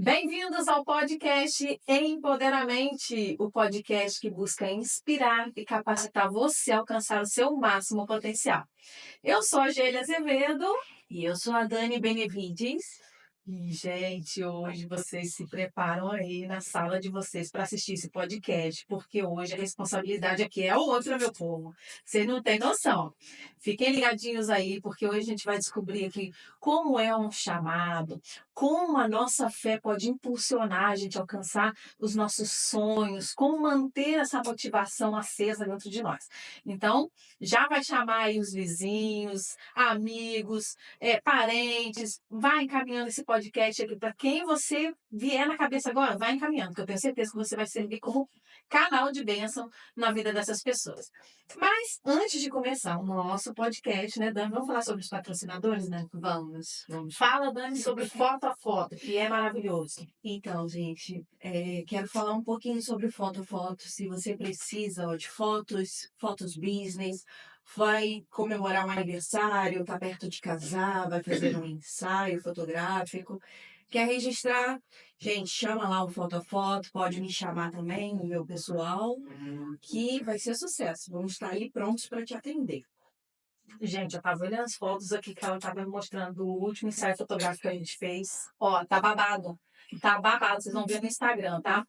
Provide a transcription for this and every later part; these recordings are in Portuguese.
Bem-vindos ao podcast Empoderamente, o podcast que busca inspirar e capacitar você a alcançar o seu máximo potencial. Eu sou a Gélia Azevedo. E eu sou a Dani Benevides. E, gente, hoje vocês se preparam aí na sala de vocês para assistir esse podcast, porque hoje a responsabilidade aqui é outra, meu povo. Vocês não têm noção. Fiquem ligadinhos aí, porque hoje a gente vai descobrir aqui como é um chamado, como a nossa fé pode impulsionar a gente a alcançar os nossos sonhos, como manter essa motivação acesa dentro de nós. Então, já vai chamar aí os vizinhos, amigos, parentes, vai encaminhando esse podcast aqui para quem você vier na cabeça agora, vai encaminhando, porque eu tenho certeza que você vai servir como canal de bênção na vida dessas pessoas. Mas antes de começar o nosso podcast, né, Dani, vamos falar sobre os patrocinadores, né? Vamos. Fala, Dani, sobre foto a foto, que é maravilhoso. Então, gente, quero falar um pouquinho sobre foto a foto. Se você precisa ó, de fotos business, vai comemorar um aniversário, tá perto de casar, vai fazer um ensaio fotográfico, quer registrar, gente, chama lá o foto a foto, pode me chamar também, o meu pessoal, que vai ser sucesso. Vamos estar ali prontos para te atender. Gente, eu tava olhando as fotos aqui que ela tava me mostrando do último ensaio fotográfico que a gente fez. Ó, tá babado. Tá babado, vocês vão ver no Instagram, tá?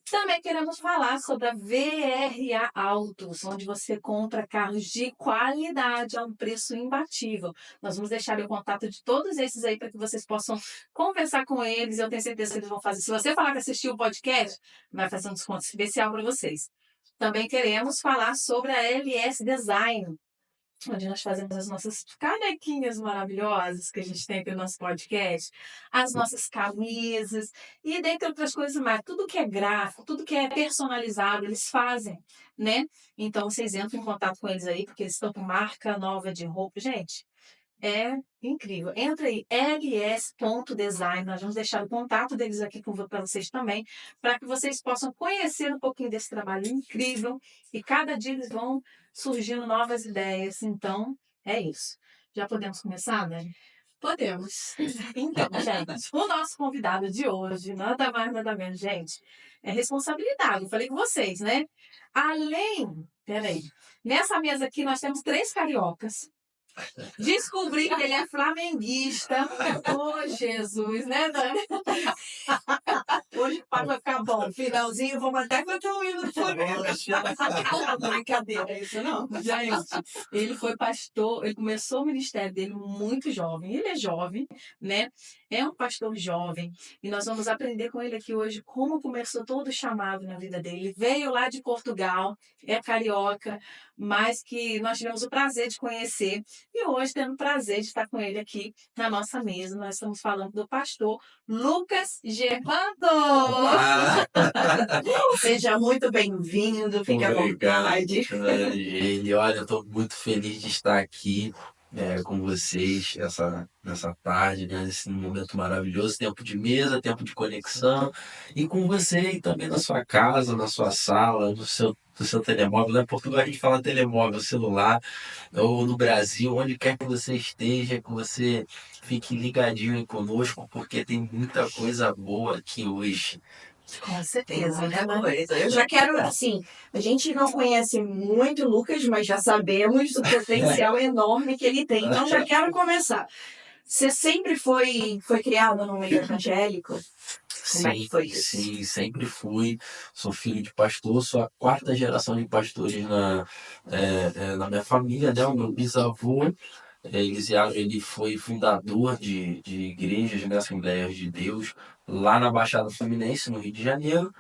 Também queremos falar sobre a VRA Autos, onde você compra carros de qualidade a um preço imbatível. Nós vamos deixar o contato de todos esses aí para que vocês possam conversar com eles. Eu tenho certeza que eles vão fazer. Se você falar que assistiu o podcast, vai fazer um desconto especial para vocês. Também queremos falar sobre a LS Design, onde nós fazemos as nossas canequinhas maravilhosas que a gente tem aqui no nosso podcast, as nossas camisas e dentre outras coisas mais. Tudo que é gráfico, tudo que é personalizado, eles fazem, né? Então, vocês entram em contato com eles aí, porque eles estão com marca nova de roupa. Gente, é incrível. Entra aí, ls.design. Nós vamos deixar o contato deles aqui para vocês também, para que vocês possam conhecer um pouquinho desse trabalho incrível. E cada dia eles vão surgindo novas ideias. Então, é isso. Já podemos começar, né? Podemos. Então, gente, o nosso convidado de hoje, nada mais, nada menos, gente, é responsabilidade. Eu falei com vocês, né? Peraí, nessa mesa aqui nós temos 3 cariocas. Descobri que ele é flamenguista. Oh, Jesus, né, Dani? Hoje o papo vai ficar bom. No finalzinho, vamos até cantar o hino do Flamengo. Brincadeira, é isso não? Gente, ele foi pastor, ele começou o ministério dele muito jovem. Ele é jovem, né? É um pastor jovem. E nós vamos aprender com ele aqui hoje como começou todo o chamado na vida dele. Ele veio lá de Portugal, é carioca, mas que nós tivemos o prazer de conhecer. E hoje temos o prazer de estar com ele aqui na nossa mesa. Nós estamos falando do pastor Lucas Gervando. Ah, Seja muito bem-vindo, fique à obrigado, vontade. Gene. Olha, eu estou muito feliz de estar aqui com vocês nessa tarde, né, nesse momento maravilhoso, tempo de mesa, tempo de conexão, e com você e também na sua casa, na sua sala, no seu telemóvel. Lá em Portugal a gente fala telemóvel, celular, ou no Brasil, onde quer que você esteja, que você fique ligadinho aí conosco, porque tem muita coisa boa aqui hoje. Com Tem certeza, né, muita Dani? coisa. Eu já quero, assim, a gente não conhece muito o Lucas, mas já sabemos do potencial enorme que ele tem. Então já quero começar. Você sempre foi criado no meio evangélico? Como é que Sim, foi isso? sim, sempre fui. Sou filho de pastor, sou a quarta geração de pastores na minha família, né? O meu bisavô, ele foi fundador de igrejas, né? Assembleias de Deus, lá na Baixada Fluminense, no Rio de Janeiro.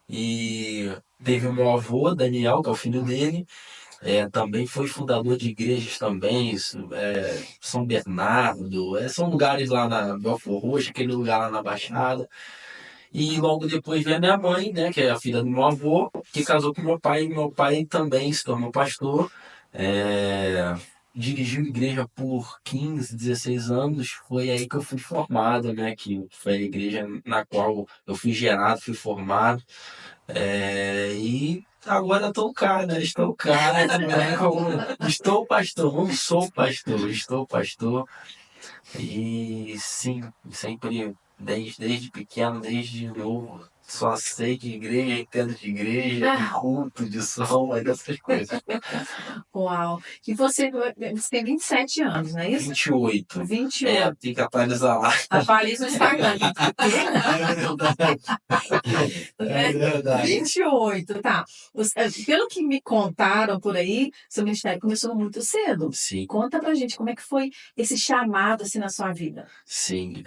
E teve o meu avô, Daniel, que é o filho dele, também foi fundador de igrejas também, São Bernardo, são lugares lá na Belfort Roxo, aquele lugar lá na Baixada. E logo depois veio a minha mãe, né, que é a filha do meu avô, que casou com meu pai, e meu pai também se tornou pastor. É, Dirigiu igreja por 15, 16 anos, foi aí que eu fui formado, né, que foi a igreja na qual eu fui gerado, fui formado. E agora estou cá, né, estou cá, né, estou pastor, não sou pastor, estou pastor. E sim, sempre. desde pequeno, desde novo. Só sei de igreja, entendo de igreja, de culto, de som, é dessas coisas. Uau! E você tem 27 anos, não é isso? 28. 28. Tem que atualizar lá. Atualiza o Instagram. É verdade. É verdade. 28, tá. Pelo que me contaram por aí, seu ministério começou muito cedo. Sim, Conta pra gente como é que foi esse chamado assim na sua vida. sim.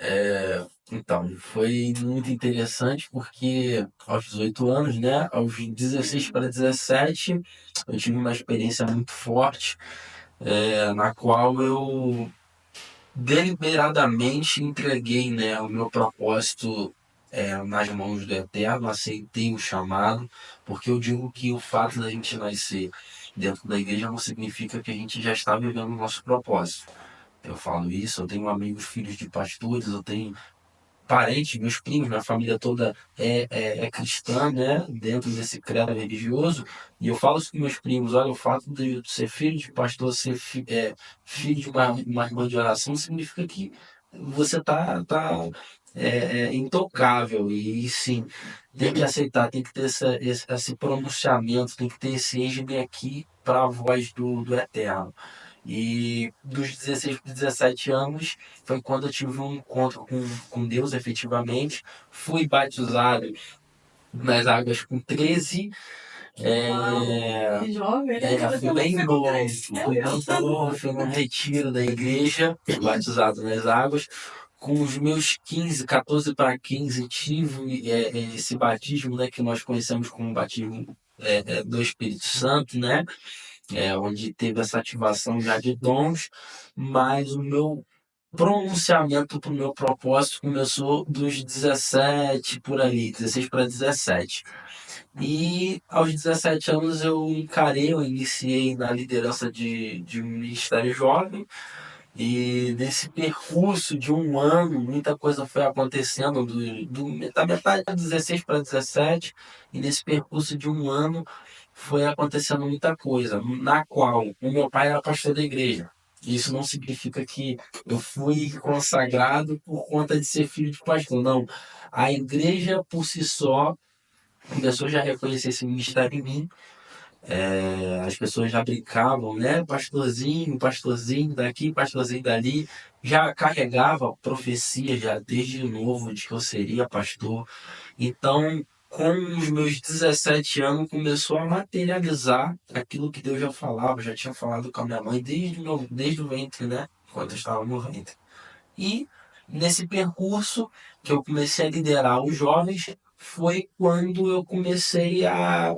Então, foi muito interessante porque aos 18 anos, né, aos 16 para 17, eu tive uma experiência muito forte, na qual eu deliberadamente entreguei, né, o meu propósito nas mãos do Eterno, aceitei o chamado, porque eu digo que o fato da gente nascer dentro da igreja não significa que a gente já está vivendo o nosso propósito. Eu falo isso, eu tenho amigos filhos de pastores, eu tenho parentes, meus primos, minha família toda é cristã, né, dentro desse credo religioso, e eu falo isso com meus primos, olha, o fato de eu ser filho de pastor, ser filho de uma irmã de oração, significa que você tá intocável, e sim, tem que aceitar, tem que ter esse pronunciamento, tem que ter esse eis-me aqui para a voz do Eterno. E dos 16 para 17 anos foi quando eu tive um encontro com Deus, efetivamente. Fui batizado nas águas com 13. Que jovem, né? Fui bem novo, fui num retiro da igreja, fui batizado nas águas. Com os meus 15, 14 para 15, tive esse batismo, né, que nós conhecemos como batismo do Espírito Santo, né? Onde teve essa ativação já de dons, mas o meu pronunciamento para o meu propósito começou dos 17 por ali, 16 para 17. E aos 17 anos eu iniciei na liderança de um ministério jovem, e nesse percurso de um ano, muita coisa foi acontecendo, da metade de 16 para 17, e nesse percurso de um ano foi acontecendo muita coisa, na qual o meu pai era pastor da igreja. Isso não significa que eu fui consagrado por conta de ser filho de pastor, não. A igreja por si só começou já a reconhecer esse ministério em mim. As pessoas já brincavam, né? Pastorzinho daqui, pastorzinho dali. Já carregava profecia já desde novo de que eu seria pastor. Então, com os meus 17 anos, começou a materializar aquilo que Deus já falava, já tinha falado com a minha mãe desde o ventre, né? Quando eu estava no ventre. E nesse percurso que eu comecei a liderar os jovens, foi quando eu comecei a,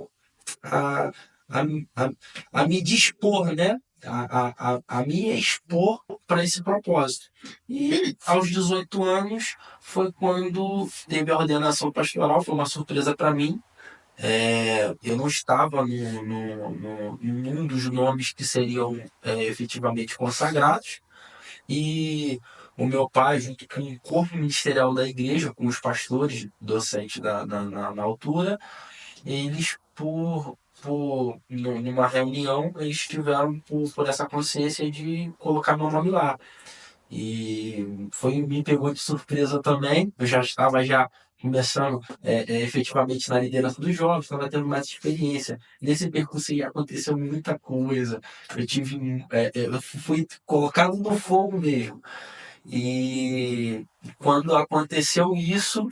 a, a, a me dispor, né? A me expor para esse propósito. E aos 18 anos foi quando teve a ordenação pastoral, foi uma surpresa para mim. Eu não estava em um dos nomes que seriam efetivamente consagrados, e o meu pai, junto com o corpo ministerial da igreja, com os pastores docentes na altura, eles, numa reunião, eles tiveram por essa consciência de colocar meu nome lá. E me pegou de surpresa também. Eu já estava começando efetivamente na liderança dos jovens, estava tendo mais experiência. Nesse percurso aí aconteceu muita coisa. Eu fui colocado no fogo mesmo. E quando aconteceu isso,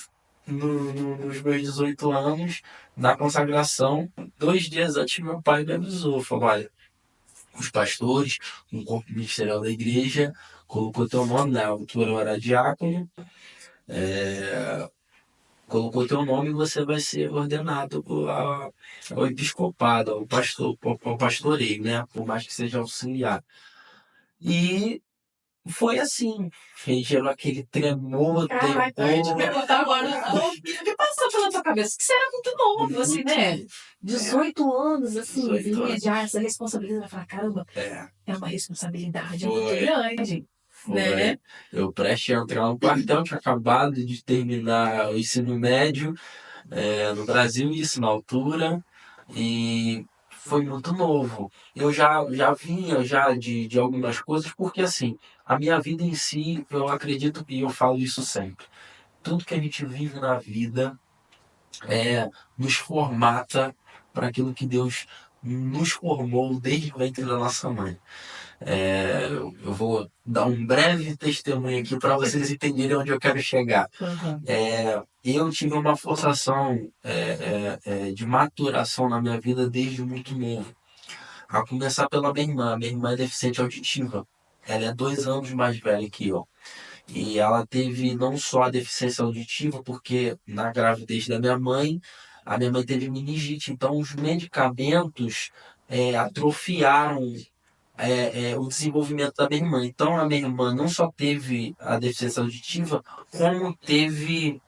nos meus 18 anos, na consagração, 2 dias antes, meu pai me avisou, falou, olha, os pastores, um corpo ministerial da igreja, colocou teu nome, na altura eu era diácono, colocou teu nome e você vai ser ordenado ao episcopado, ao pastoreio, né? Por mais que seja auxiliar. E foi assim, gerou aquele tremor, Caraca, eu ia te perguntar agora, o que passou pela tua cabeça? Que você era muito novo, assim, né? 18 anos, assim, 18 vinha anos. já essa responsabilidade. Eu falei, caramba, é uma responsabilidade muito grande, né? Eu prestes a entrar no quartel, tinha acabado de terminar o ensino médio no Brasil, isso na altura, e foi muito novo. Eu já vinha já de algumas coisas, porque assim, a minha vida em si, eu acredito, e eu falo isso sempre, tudo que a gente vive na vida nos formata para aquilo que Deus nos formou desde o ventre da nossa mãe. Eu vou dar um breve testemunho aqui para vocês entenderem onde eu quero chegar. Uhum. Eu tive uma forçação de maturação na minha vida desde muito novo. A começar pela minha irmã. Minha irmã é deficiente auditiva. Ela é 2 anos mais velha que eu. E ela teve não só a deficiência auditiva, porque na gravidez da minha mãe, a minha mãe teve meningite. Então, os medicamentos atrofiaram o desenvolvimento da minha irmã. Então, a minha irmã não só teve a deficiência auditiva, como teve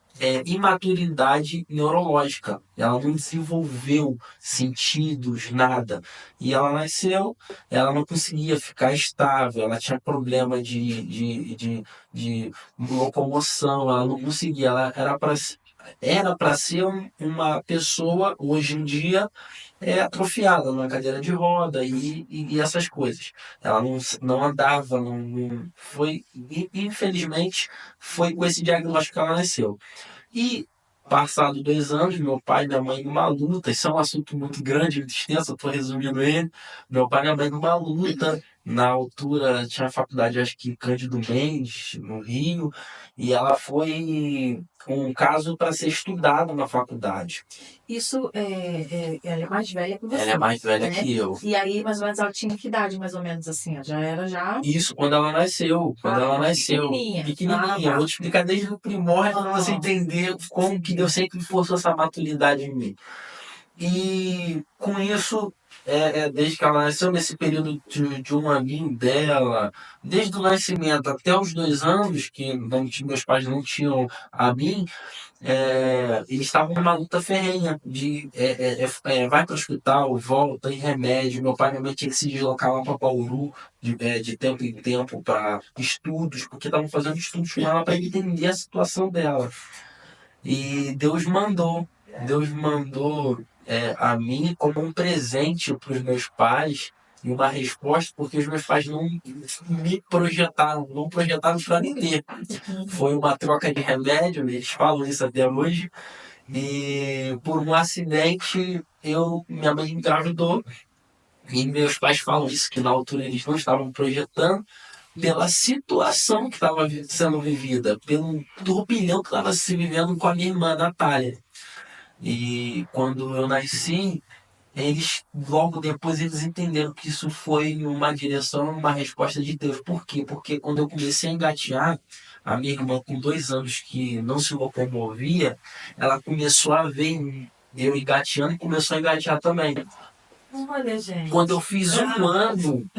imaturidade neurológica. Ela não desenvolveu sentidos, nada. E ela nasceu, ela não conseguia ficar estável, ela tinha problema de locomoção, ela não conseguia, ela era para ser uma pessoa, hoje em dia, atrofiada numa cadeira de roda e essas coisas. Ela não andava, foi, infelizmente, foi com esse diagnóstico que ela nasceu. E, passado 2 anos, meu pai e minha mãe numa luta, isso é um assunto muito grande, muito extenso, eu estou resumindo ele. Meu pai e minha mãe numa luta, na altura tinha faculdade, acho que em Cândido Mendes, no Rio, e ela foi um caso para ser estudado na faculdade. Isso, ela é mais velha que Ela você, é mais velha né? que eu. E aí, mais ou menos, ela tinha que idade, mais ou menos assim? Já era já... Isso, quando ela nasceu. Quando ela nasceu. Pequenininha. Pequenininha. Eu vou te explicar desde o primórdio para você entender como que Deus sempre forçou essa maturidade em mim. E com isso, desde que ela nasceu, nesse período de um aninho dela, desde o nascimento até os 2 anos, que meus pais não tinham a mim, eles estavam numa luta ferrenha de vai para o hospital, volta, em remédio. Meu pai e minha mãe tinham que se deslocar lá para Bauru de tempo em tempo para estudos, porque estavam fazendo estudos com ela para entender a situação dela. E Deus mandou a mim como um presente para os meus pais e uma resposta, porque os meus pais não me projetaram, não projetaram para me ter. Foi uma troca de remédio, eles falam isso até hoje, e por um acidente minha mãe engravidou, e meus pais falam isso, que na altura eles não estavam projetando, pela situação que estava sendo vivida, pelo turbilhão que estava se vivendo com a minha irmã, Natália. E quando eu nasci, logo depois, eles entenderam que isso foi uma direção, uma resposta de Deus. Por quê? Porque quando eu comecei a engatear, a minha irmã, com 2 anos, que não se locomovia, ela começou a ver eu engateando e começou a engatear também. Olha, gente. Quando eu fiz 1 ano,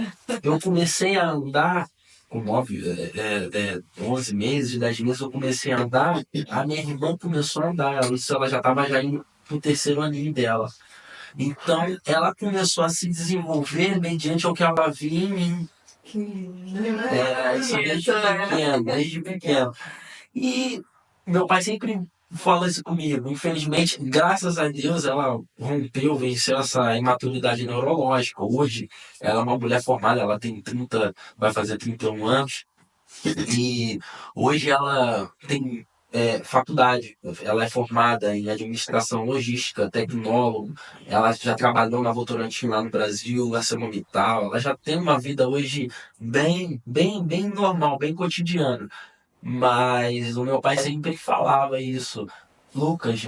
eu comecei a andar, com 11 meses, 10 meses, eu comecei a andar, a minha irmã começou a andar, ela já estava já indo pro 3º aninho dela. Então, ela começou a se desenvolver mediante o que ela via em mim. Que lindo. Isso desde pequeno. E meu pai sempre fala isso comigo. Infelizmente, graças a Deus, ela rompeu, venceu essa imaturidade neurológica. Hoje, ela é uma mulher formada, ela tem 30, vai fazer 31 anos. E hoje ela tem faculdade. Ela é formada em administração logística, tecnólogo. Ela já trabalhou na Votorantim lá no Brasil, ArcelorMittal. Ela já tem uma vida hoje bem, bem, bem normal, bem cotidiana. Mas o meu pai sempre falava isso. Lucas,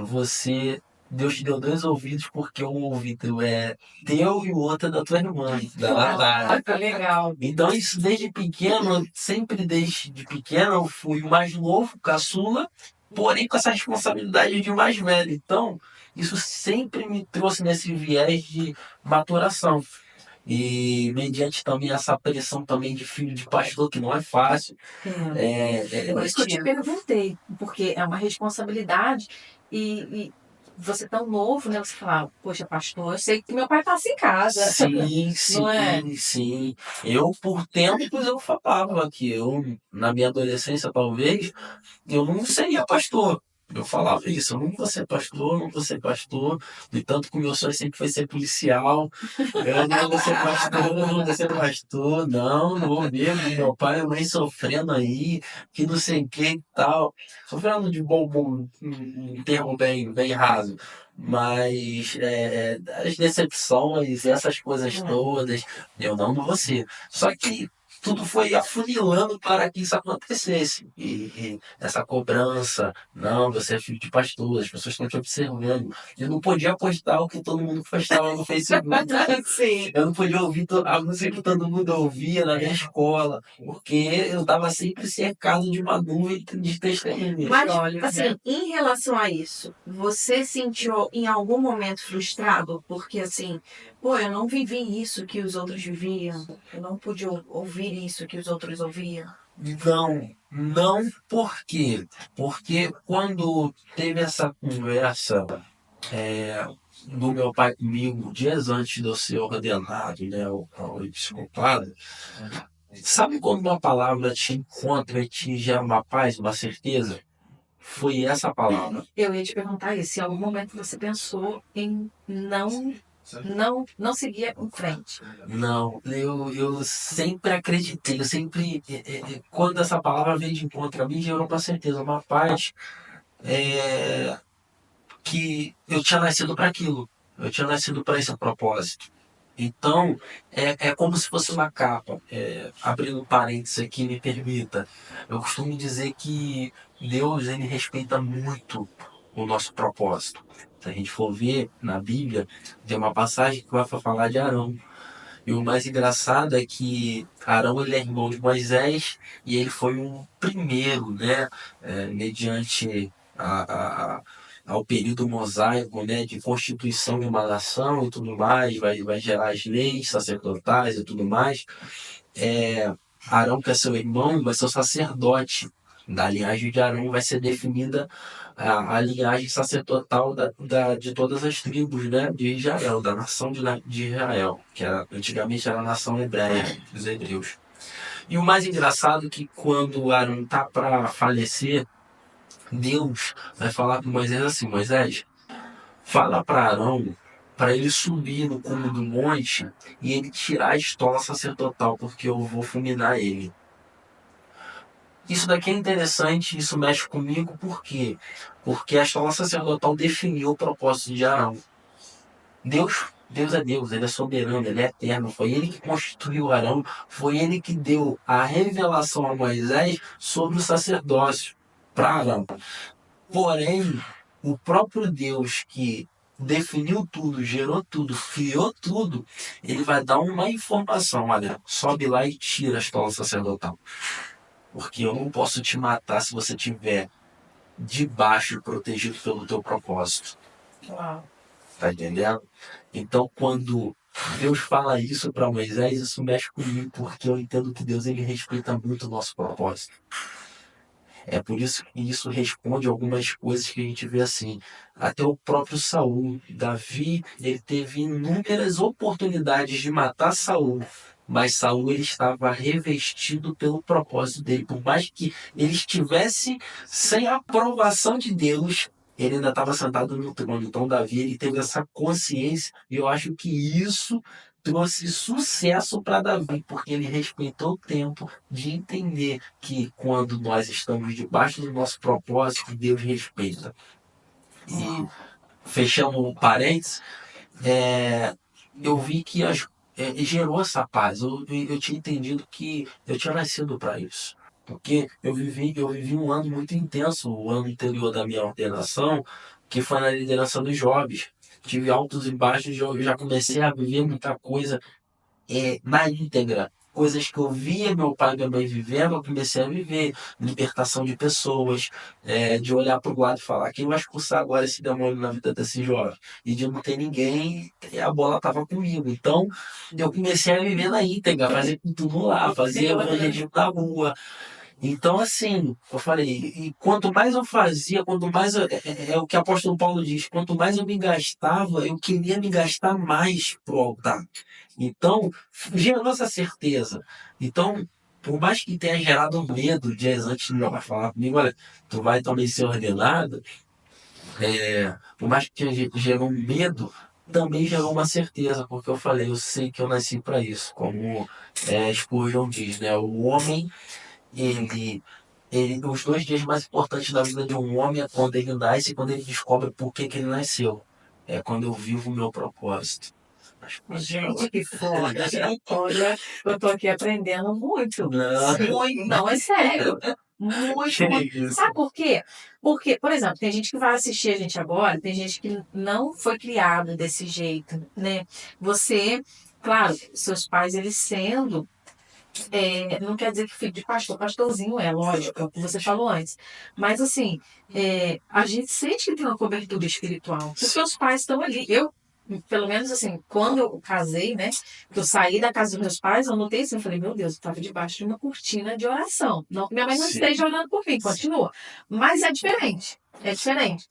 Deus te deu 2 ouvidos porque um ouvido é teu e o outro é da tua irmã, da Natália. Que legal. Então, isso desde pequeno, sempre desde pequeno, eu fui o mais novo, caçula, porém com essa responsabilidade de mais velho. Então, isso sempre me trouxe nesse viés de maturação. E mediante também essa pressão também de filho de pastor, que não é fácil. É por isso que eu te perguntei, porque é uma responsabilidade e você tão novo, né? Você fala, poxa, pastor, eu sei que meu pai passa em casa. Sim, sim, Não é? sim. Eu, por tempos, eu falava que eu, na minha adolescência, talvez, eu não seria pastor. Eu falava isso, eu não vou ser pastor, não vou ser pastor, e tanto que o meu sonho sempre foi ser policial, eu não vou ser pastor, não vou ser pastor, não vou ver meu pai e minha mãe sofrendo aí, que não sei o que e tal. Sofrendo de bom, um termo bem raso. Mas as decepções, essas coisas todas, eu não vou ser. Só que tudo foi afunilando para que isso acontecesse. E essa cobrança, não, você é filho de pastor, as pessoas estão te observando. Eu não podia postar o que todo mundo postava no Facebook. Sim. Eu não podia ouvir a música que todo mundo ouvia na minha escola, porque eu estava sempre cercado de uma nuvem de testemunhas. Mas, Olha, assim, em relação a isso, você sentiu em algum momento frustrado? Porque, assim, pô, eu não vivi isso que os outros viviam, eu não pude ouvir isso que os outros ouviam. Não, por quê? Porque quando teve essa conversa é, do meu pai comigo, dias antes de eu ser ordenado, né, ao episcopado, sabe quando uma palavra te encontra e te gera uma paz, uma certeza? Foi essa palavra. eu ia te perguntar isso, se em algum momento você pensou em não seguir em frente. Não, eu sempre acreditei, eu sempre, quando essa palavra veio de encontro a mim, gerou uma certeza, uma paz, é, que eu tinha nascido para aquilo, eu tinha nascido para esse propósito. Então, é como se fosse uma capa. Abrindo um parênteses aqui, me permita. Eu costumo dizer que Deus ele respeita muito o nosso propósito. Se a gente for ver na Bíblia, tem uma passagem que vai falar de Arão. E o mais engraçado é que Arão ele é irmão de Moisés e ele foi um primeiro, né, mediante ao período mosaico, né, de constituição de uma nação e tudo mais, vai gerar as leis sacerdotais e tudo mais. É, Arão, que é seu irmão, vai ser o sacerdote. Da linhagem de Arão vai ser definida a linhagem sacerdotal de todas as tribos, né, de Israel, da nação de Israel, que antigamente era a nação hebreia, dos hebreus. E o mais engraçado é que quando Arão está para falecer, Deus vai falar com Moisés assim: Moisés, fala para Arão para ele subir no cume do monte e ele tirar a estola sacerdotal, porque eu vou fulminar ele. Isso daqui é interessante, isso mexe comigo, por quê? Porque a estola sacerdotal definiu o propósito de Arão. Deus é Deus, ele é soberano, ele é eterno. Foi ele que constituiu Arão, foi ele que deu a revelação a Moisés sobre o sacerdócio para Arão. Porém, o próprio Deus que definiu tudo, gerou tudo, criou tudo, ele vai dar uma informação: olha, sobe lá e tira a estola sacerdotal. Porque eu não posso te matar se você estiver debaixo, protegido pelo teu propósito. Uau. Tá entendendo? Então, quando Deus fala isso para Moisés, isso mexe comigo, porque eu entendo que Deus ele respeita muito o nosso propósito. É por isso que isso responde algumas coisas que a gente vê assim. Até o próprio Saul, Davi, ele teve inúmeras oportunidades de matar Saul, mas Saul ele estava revestido pelo propósito dele. Por mais que ele estivesse sem a aprovação de Deus, ele ainda estava sentado no trono. Então Davi ele teve essa consciência e eu acho que isso trouxe sucesso para Davi, porque ele respeitou o tempo de entender que quando nós estamos debaixo do nosso propósito, Deus respeita. E fechando um parênteses, eu vi que gerou essa paz. Eu tinha entendido que eu tinha nascido para isso. Porque eu vivi um ano muito intenso, o ano anterior da minha ordenação, que foi na liderança dos jovens. Tive altos e baixos, eu já comecei a viver muita coisa na íntegra. Coisas que eu via meu pai e minha mãe vivendo, eu comecei a viver. Libertação de pessoas, de olhar para o lado e falar: quem vai expulsar agora esse demônio na vida desse jovem? E de não ter ninguém, e a bola estava comigo. Então, eu comecei a viver na íntegra, fazer tudo lá, fazer evangelismo na rua. Então, assim, eu falei, e quanto mais eu fazia, quanto mais é o que o apóstolo Paulo diz, quanto mais eu me gastava, eu queria me gastar mais pro altar. Então, gerou essa certeza. Então, por mais que tenha gerado um medo dias antes de meu pai falar comigo, olha, tu vai também ser ordenado, por mais que gerou um medo, também gerou uma certeza, porque eu falei, eu sei que eu nasci para isso, como Spurgeon diz, né? O homem, ele, os 2 dias mais importantes da vida de um homem é quando ele nasce e quando ele descobre por que que ele nasceu. É quando eu vivo o meu propósito. Gente, que foda. Olha, eu tô aqui aprendendo muito. Não. Muito, não, é sério. Muito, muito. Que isso. Sabe por quê? Porque, por exemplo, tem gente que vai assistir a gente agora, tem gente que não foi criado desse jeito, né? Você, claro, seus pais, eles sendo, não quer dizer que filho de pastor, pastorzinho é, lógico, é o que você falou antes. Mas, assim, a gente sente que tem uma cobertura espiritual. Porque os pais estão ali. Eu, pelo menos assim, quando eu casei, né? Que eu saí da casa dos meus pais, eu notei assim, eu falei, meu Deus, eu estava debaixo de uma cortina de oração. Não que minha mãe não Sim. esteja orando por mim, continua. Mas é diferente. É diferente.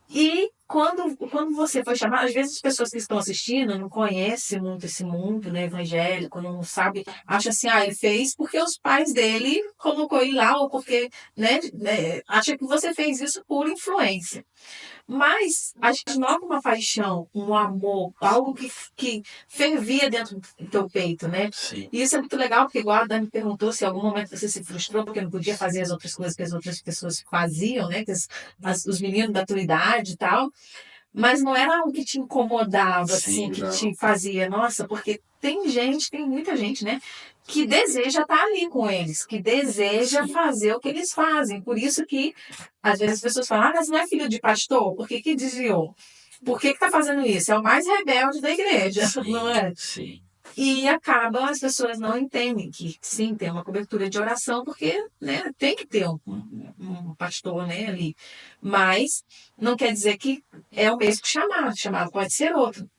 E quando você foi chamado, às vezes as pessoas que estão assistindo não conhecem muito esse mundo, né, evangélico, não sabe, acha assim, ele fez porque os pais dele colocou ele lá, ou porque, acha que você fez isso por influência. Mas a gente nota uma paixão, um amor, algo que fervia dentro do teu peito, né? Sim. E isso é muito legal, porque igual a Dani perguntou se em algum momento você se frustrou porque não podia fazer as outras coisas que as outras pessoas faziam, né? Que os meninos da tua idade e tal. Mas não era algo que te incomodava, Sim, assim, que não. te fazia, nossa, porque tem muita gente, né, que deseja estar ali com eles, que deseja fazer o que eles fazem. Por isso que, às vezes, as pessoas falam, mas não é filho de pastor? Por que que desviou? Por que que tá fazendo isso? É o mais rebelde da igreja, não é? Sim. E acaba, as pessoas não entendem que sim, tem uma cobertura de oração, porque, né, tem que ter um pastor, né, ali. Mas não quer dizer que é o mesmo chamado, chamado pode ser outro.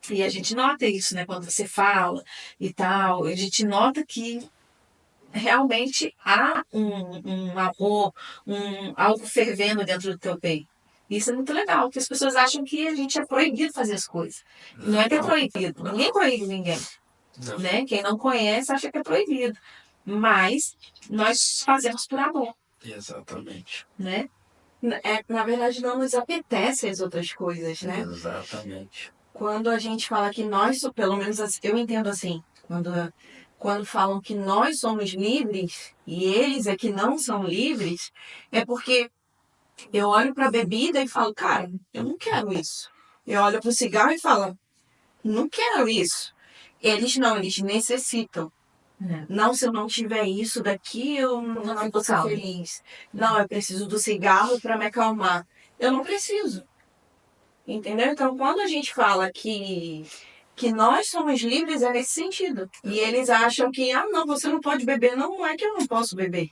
E a gente nota isso, né, quando você fala e tal, a gente nota que realmente há um amor, algo fervendo dentro do teu peito. Isso é muito legal, porque as pessoas acham que a gente é proibido fazer as coisas. Não é que é proibido, ninguém proíbe ninguém, Não. né? Quem não conhece acha que é proibido. Mas nós fazemos por amor, Exatamente. né? Na verdade, não nos apetece as outras coisas, né? Exatamente. Quando a gente fala que pelo menos eu entendo assim, quando falam que nós somos livres e eles é que não são livres, é porque eu olho para a bebida e falo, cara, eu não quero isso. Eu olho para o cigarro e falo, não quero isso. Eles não, eles necessitam. É. Não, se eu não tiver isso daqui, eu não fico vou ser calma. feliz. Não, eu preciso do cigarro para me acalmar. Eu não preciso. Entendeu? Então, quando a gente fala que nós somos livres, é nesse sentido. E eles acham que, não, você não pode beber. Não, não é que eu não posso beber.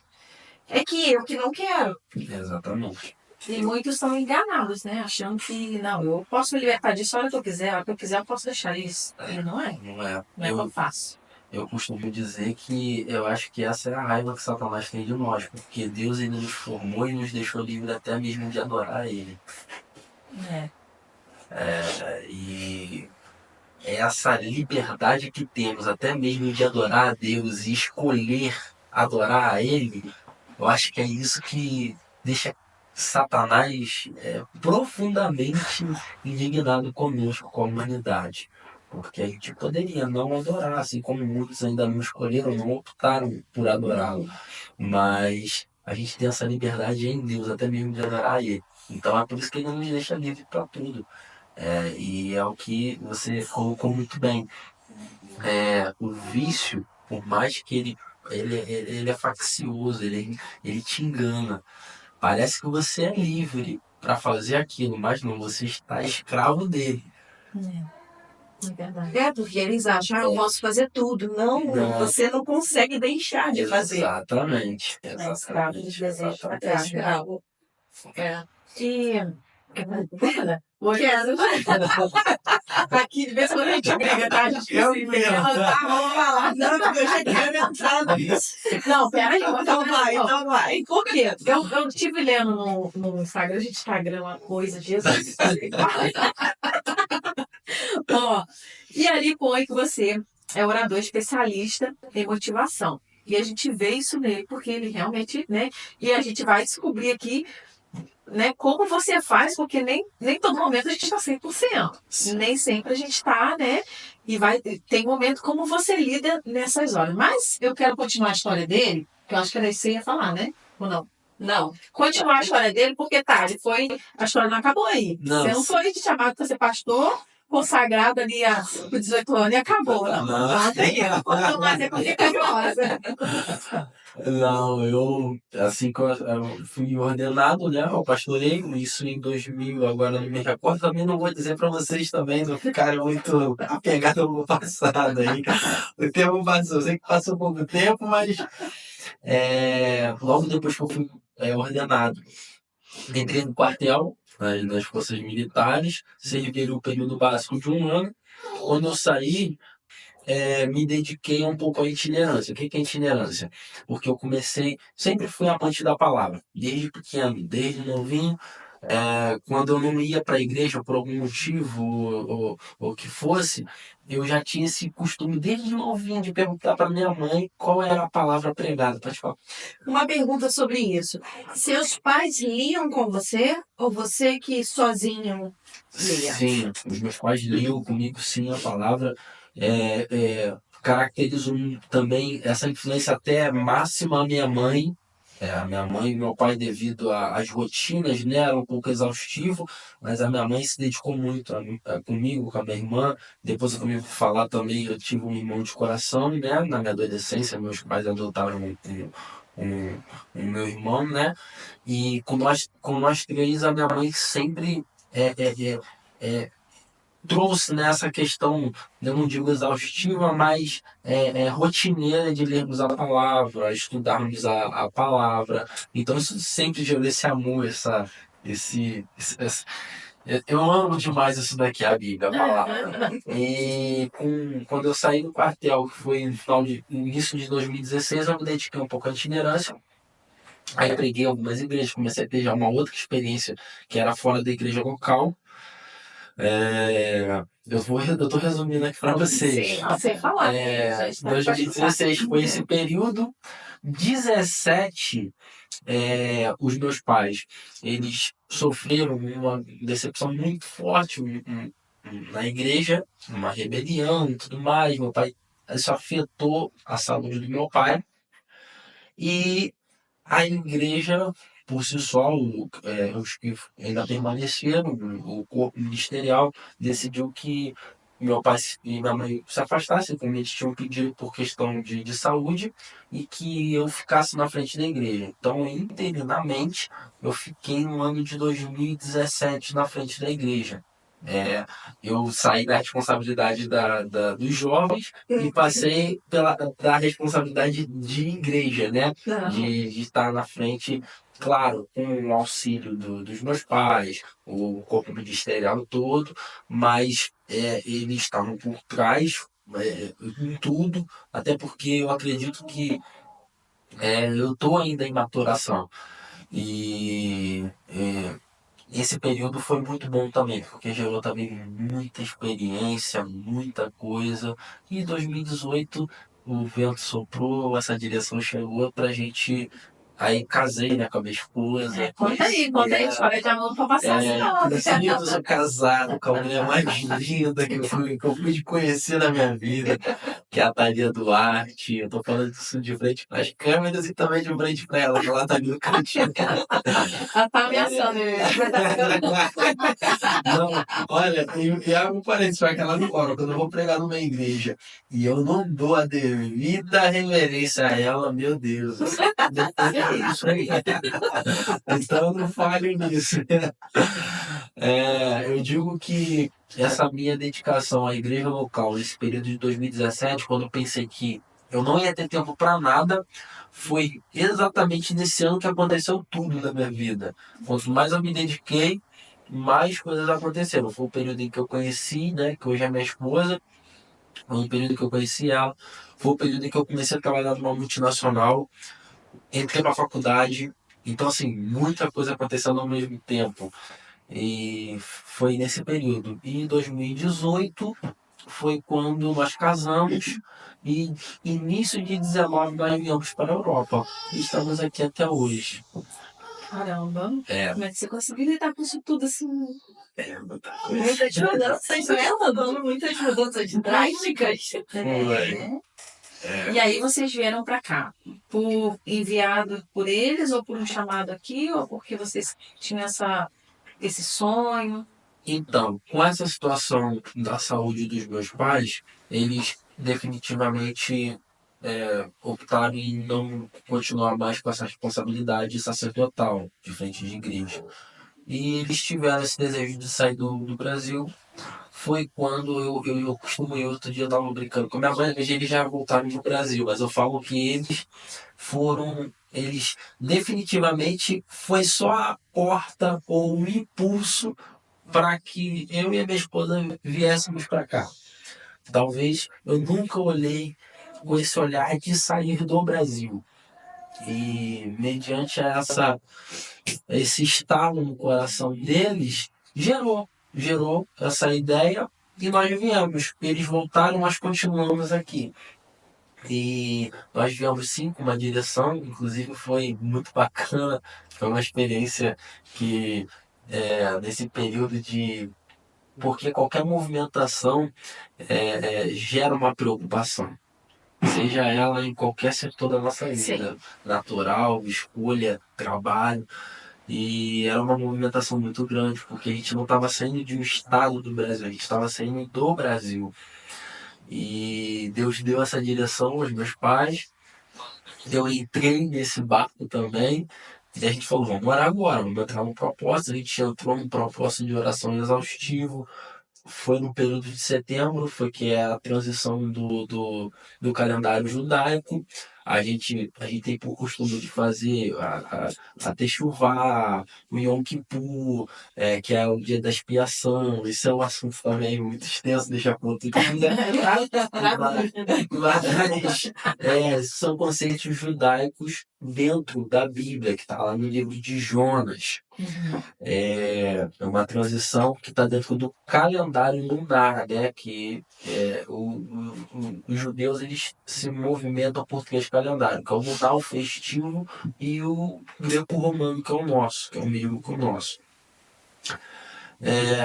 É que eu que não quero. Exatamente. E muitos são enganados, né? Achando que, não, eu posso me libertar disso a hora que eu quiser, a hora que eu quiser eu posso deixar isso. E não é. Não é. Não é o que eu faço. Eu costumo dizer que eu acho que essa é a raiva que Satanás tem de nós, porque Deus ele nos formou e nos deixou livre até mesmo de adorar Ele. É. E essa liberdade que temos até mesmo de adorar a Deus e escolher adorar a Ele, eu acho que é isso que deixa Satanás profundamente indignado conosco, com a humanidade. Porque a gente poderia não adorar, assim como muitos ainda não escolheram, não optaram por adorá-lo. Mas a gente tem essa liberdade em Deus, até mesmo de adorar a Ele. Então é por isso que Ele nos deixa livre para tudo. E é o que você colocou muito bem. O vício, por mais que ele é faccioso, ele te engana. Parece que você é livre para fazer aquilo, mas não, você está escravo dele. É verdade. Porque eles acham, eu posso fazer tudo. Não, Não. você não consegue deixar de fazer. Exatamente. É escravo dos desejos da É carne. escravo. É. E. Quero. Quero. Aqui, de vez em quando a gente briga, tá? A gente Eu se mesmo. tá, vamos falar. Não, porque eu já quero entrar nisso. Não, peraí, Então vai, então vai. por quê? Eu estive lendo no Instagram, a gente Instagram uma coisa, Jesus. Ó, e ali põe que você é orador especialista em motivação. E a gente vê isso nele, porque ele realmente, né? E a gente vai descobrir aqui, né, como você faz, porque nem todo momento a gente está 100%. Nem sempre a gente está, né? E tem momento como você lida nessas horas. Mas eu quero continuar a história dele, que eu acho que era isso que você ia falar, né? Ou não? Não. Continuar a história dele, porque tá, ele foi. A história não acabou aí. Não. Você não foi chamado para ser pastor, consagrado ali por 18 anos e acabou. Não. Não tem eu. Quanto mais é porque curiosa. Não, eu, assim que eu fui ordenado, né, ao pastoreio, isso em 2000, agora não me recordo, também não vou dizer para vocês também, não ficarem muito apegados ao passado aí. O tempo passou, eu sei que passou pouco tempo, mas logo depois que eu fui ordenado, entrei no quartel, nas forças militares, servi o período básico de 1 ano. Quando eu saí, me dediquei um pouco à itinerância. O que é itinerância? Porque eu sempre fui amante da palavra, desde pequeno, desde novinho. Quando eu não ia para a igreja por algum motivo ou que fosse, eu já tinha esse costume desde novinho de perguntar para minha mãe qual era a palavra pregada. Pode falar. Uma pergunta sobre isso. Seus pais liam com você ou você que sozinho lia? Sim, os meus pais liam comigo, sim, a palavra. Caracterizo também essa influência até máxima a minha mãe. A minha mãe e meu pai, devido às rotinas, né, era um pouco exaustivo, mas a minha mãe se dedicou muito comigo, com a minha irmã. Depois eu também vou falar também, eu tive um irmão de coração, né, na minha adolescência, meus pais adotaram um meu irmão, né, e com nós três, a minha mãe sempre é, é, é, é, trouxe nessa questão, eu não digo exaustiva, mas rotineira de lermos a palavra, estudarmos a palavra. Então isso sempre gerou esse amor, eu amo demais isso daqui, a Bíblia, a palavra. E quando eu saí do quartel, que foi no início de 2016, eu me dediquei um pouco à itinerância. Aí eu preguei em algumas igrejas, comecei a ter já uma outra experiência, que era fora da igreja local. Eu tô resumindo aqui para vocês. Sim, você falar. 2016 foi esse período. 17, os meus pais, eles sofreram uma decepção muito forte na igreja, uma rebelião e tudo mais. Meu pai, isso afetou a saúde do meu pai. E a igreja, por si só, os que ainda permaneceram, o corpo ministerial, decidiu que meu pai e minha mãe se afastassem, como eles tinham pedido por questão de saúde, e que eu ficasse na frente da igreja. Então, interinamente, eu fiquei no ano de 2017 na frente da igreja. Eu saí da responsabilidade dos jovens e passei da responsabilidade de igreja, né? De estar na frente, claro, com o auxílio dos meus pais, o corpo ministerial todo, mas eles estavam por trás em tudo, até porque eu acredito que eu estou ainda em maturação. E esse período foi muito bom também, porque gerou também muita experiência, muita coisa. E em 2018 o vento soprou, essa direção chegou pra gente. Aí casei, né, com a minha esposa. Conta aí, história de amor pra passar assim, Eu sou casado com a mulher mais linda que eu pude conhecer na minha vida, que é a Thalia Duarte. Eu tô falando isso de frente para as câmeras e também de frente para ela, que ela tá ali no cantinho. Ela tá ameaçando. Não, olha, e algo parece, só que ela não cobra. Quando eu vou pregar numa igreja e eu não dou a devida reverência a ela, meu Deus. Isso aí. Então eu não falho nisso. Eu digo que essa minha dedicação à igreja local nesse período de 2017, quando eu pensei que eu não ia ter tempo para nada, foi exatamente nesse ano que aconteceu tudo na minha vida. Quanto mais eu me dediquei, mais coisas aconteceram. Foi o período em que eu conheci, né, que hoje é minha esposa, foi o período em que eu conheci ela, foi o período em que eu comecei a trabalhar numa multinacional, entrei para a faculdade. Então, assim, muita coisa acontecendo ao mesmo tempo. E foi nesse período. E em 2018, foi quando nós casamos e início de 19 nós viemos para a Europa. E estamos aqui até hoje. Caramba, É, como é que você conseguiu lidar com isso tudo assim? muita Muitas mudanças, né? Tá dando muitas mudanças drásticas. coisa. E aí vocês vieram para cá, por enviado por eles, ou por um chamado aqui, ou porque vocês tinham esse sonho? Então, com essa situação da saúde dos meus pais, eles definitivamente optaram em não continuar mais com essa responsabilidade sacerdotal de frente de igreja. E eles tiveram esse desejo de sair do Brasil. Foi quando eu costumo ir outro dia, eu tava brincando com minha mãe, eles já voltaram do Brasil, mas eu falo que eles definitivamente foi só a porta ou o impulso para que eu e a minha esposa viéssemos para cá. Talvez eu nunca olhei com esse olhar de sair do Brasil. E mediante esse estalo no coração deles, gerou essa ideia e nós viemos. Eles voltaram, nós continuamos aqui. E nós viemos sim com uma direção, inclusive foi muito bacana, foi uma experiência que nesse período de. Porque qualquer movimentação gera uma preocupação, seja ela em qualquer setor da nossa vida, natural, escolha, trabalho. E era uma movimentação muito grande, porque a gente não estava saindo de um estado do Brasil, a gente estava saindo do Brasil. E Deus deu essa direção aos meus pais, eu entrei nesse barco também, e a gente falou, vamos orar agora, vamos entrar no propósito. A gente entrou num propósito de oração exaustivo. Foi no período de setembro, foi que é a transição do calendário judaico. A gente tem por costume de fazer a Techuvá, o Yom Kippur, que é o dia da expiação. Isso é um assunto também muito extenso, deixa para outro dia. Mas são conceitos judaicos dentro da Bíblia, que está lá no livro de Jonas. É uma transição que está dentro do calendário lunar, né? Que os judeus eles se movimentam por três calendários, que é o lunar, o festivo e o greco-romano, que é o nosso, que é o mesmo que o nosso.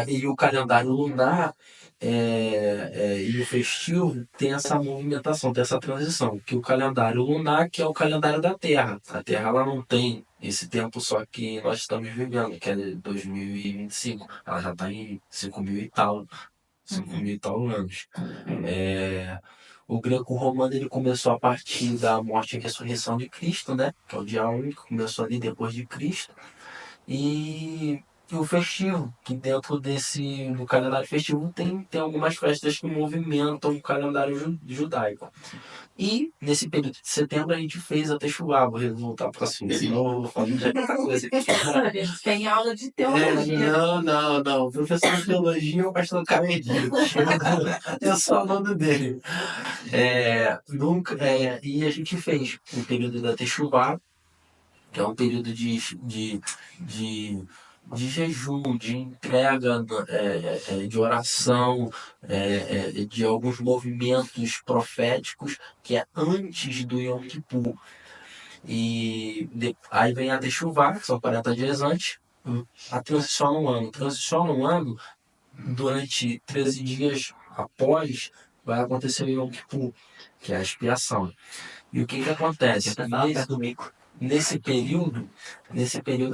E o calendário lunar e o festivo tem essa movimentação, tem essa transição, que o calendário lunar que é o calendário da Terra. A Terra ela não tem esse tempo só que nós estamos vivendo, que é 2025. Ela já está em 5.000 e tal anos. O greco-romano ele começou a partir da morte e ressurreição de Cristo, né? Que é o dia único, começou ali depois de Cristo. E o festivo, que dentro do calendário festivo tem algumas festas que movimentam o calendário judaico. E nesse período de setembro a gente fez a Techuvá, vou voltar para assunto, senão eu vou falar de outra coisa aqui. Tem aula de teologia. Não. O professor de teologia é o pastor Camedinho. Eu sou aluno dele. E a gente fez o período da Techuvá, que é um período de jejum, de entrega, de oração, de alguns movimentos proféticos, que é antes do Yom Kippur. E aí vem a Techuvá, que são 40 dias antes, a transição no ano. Transição no ano, durante 13 dias após, vai acontecer o Yom Kippur, que é a expiação. E o que acontece? Nesse período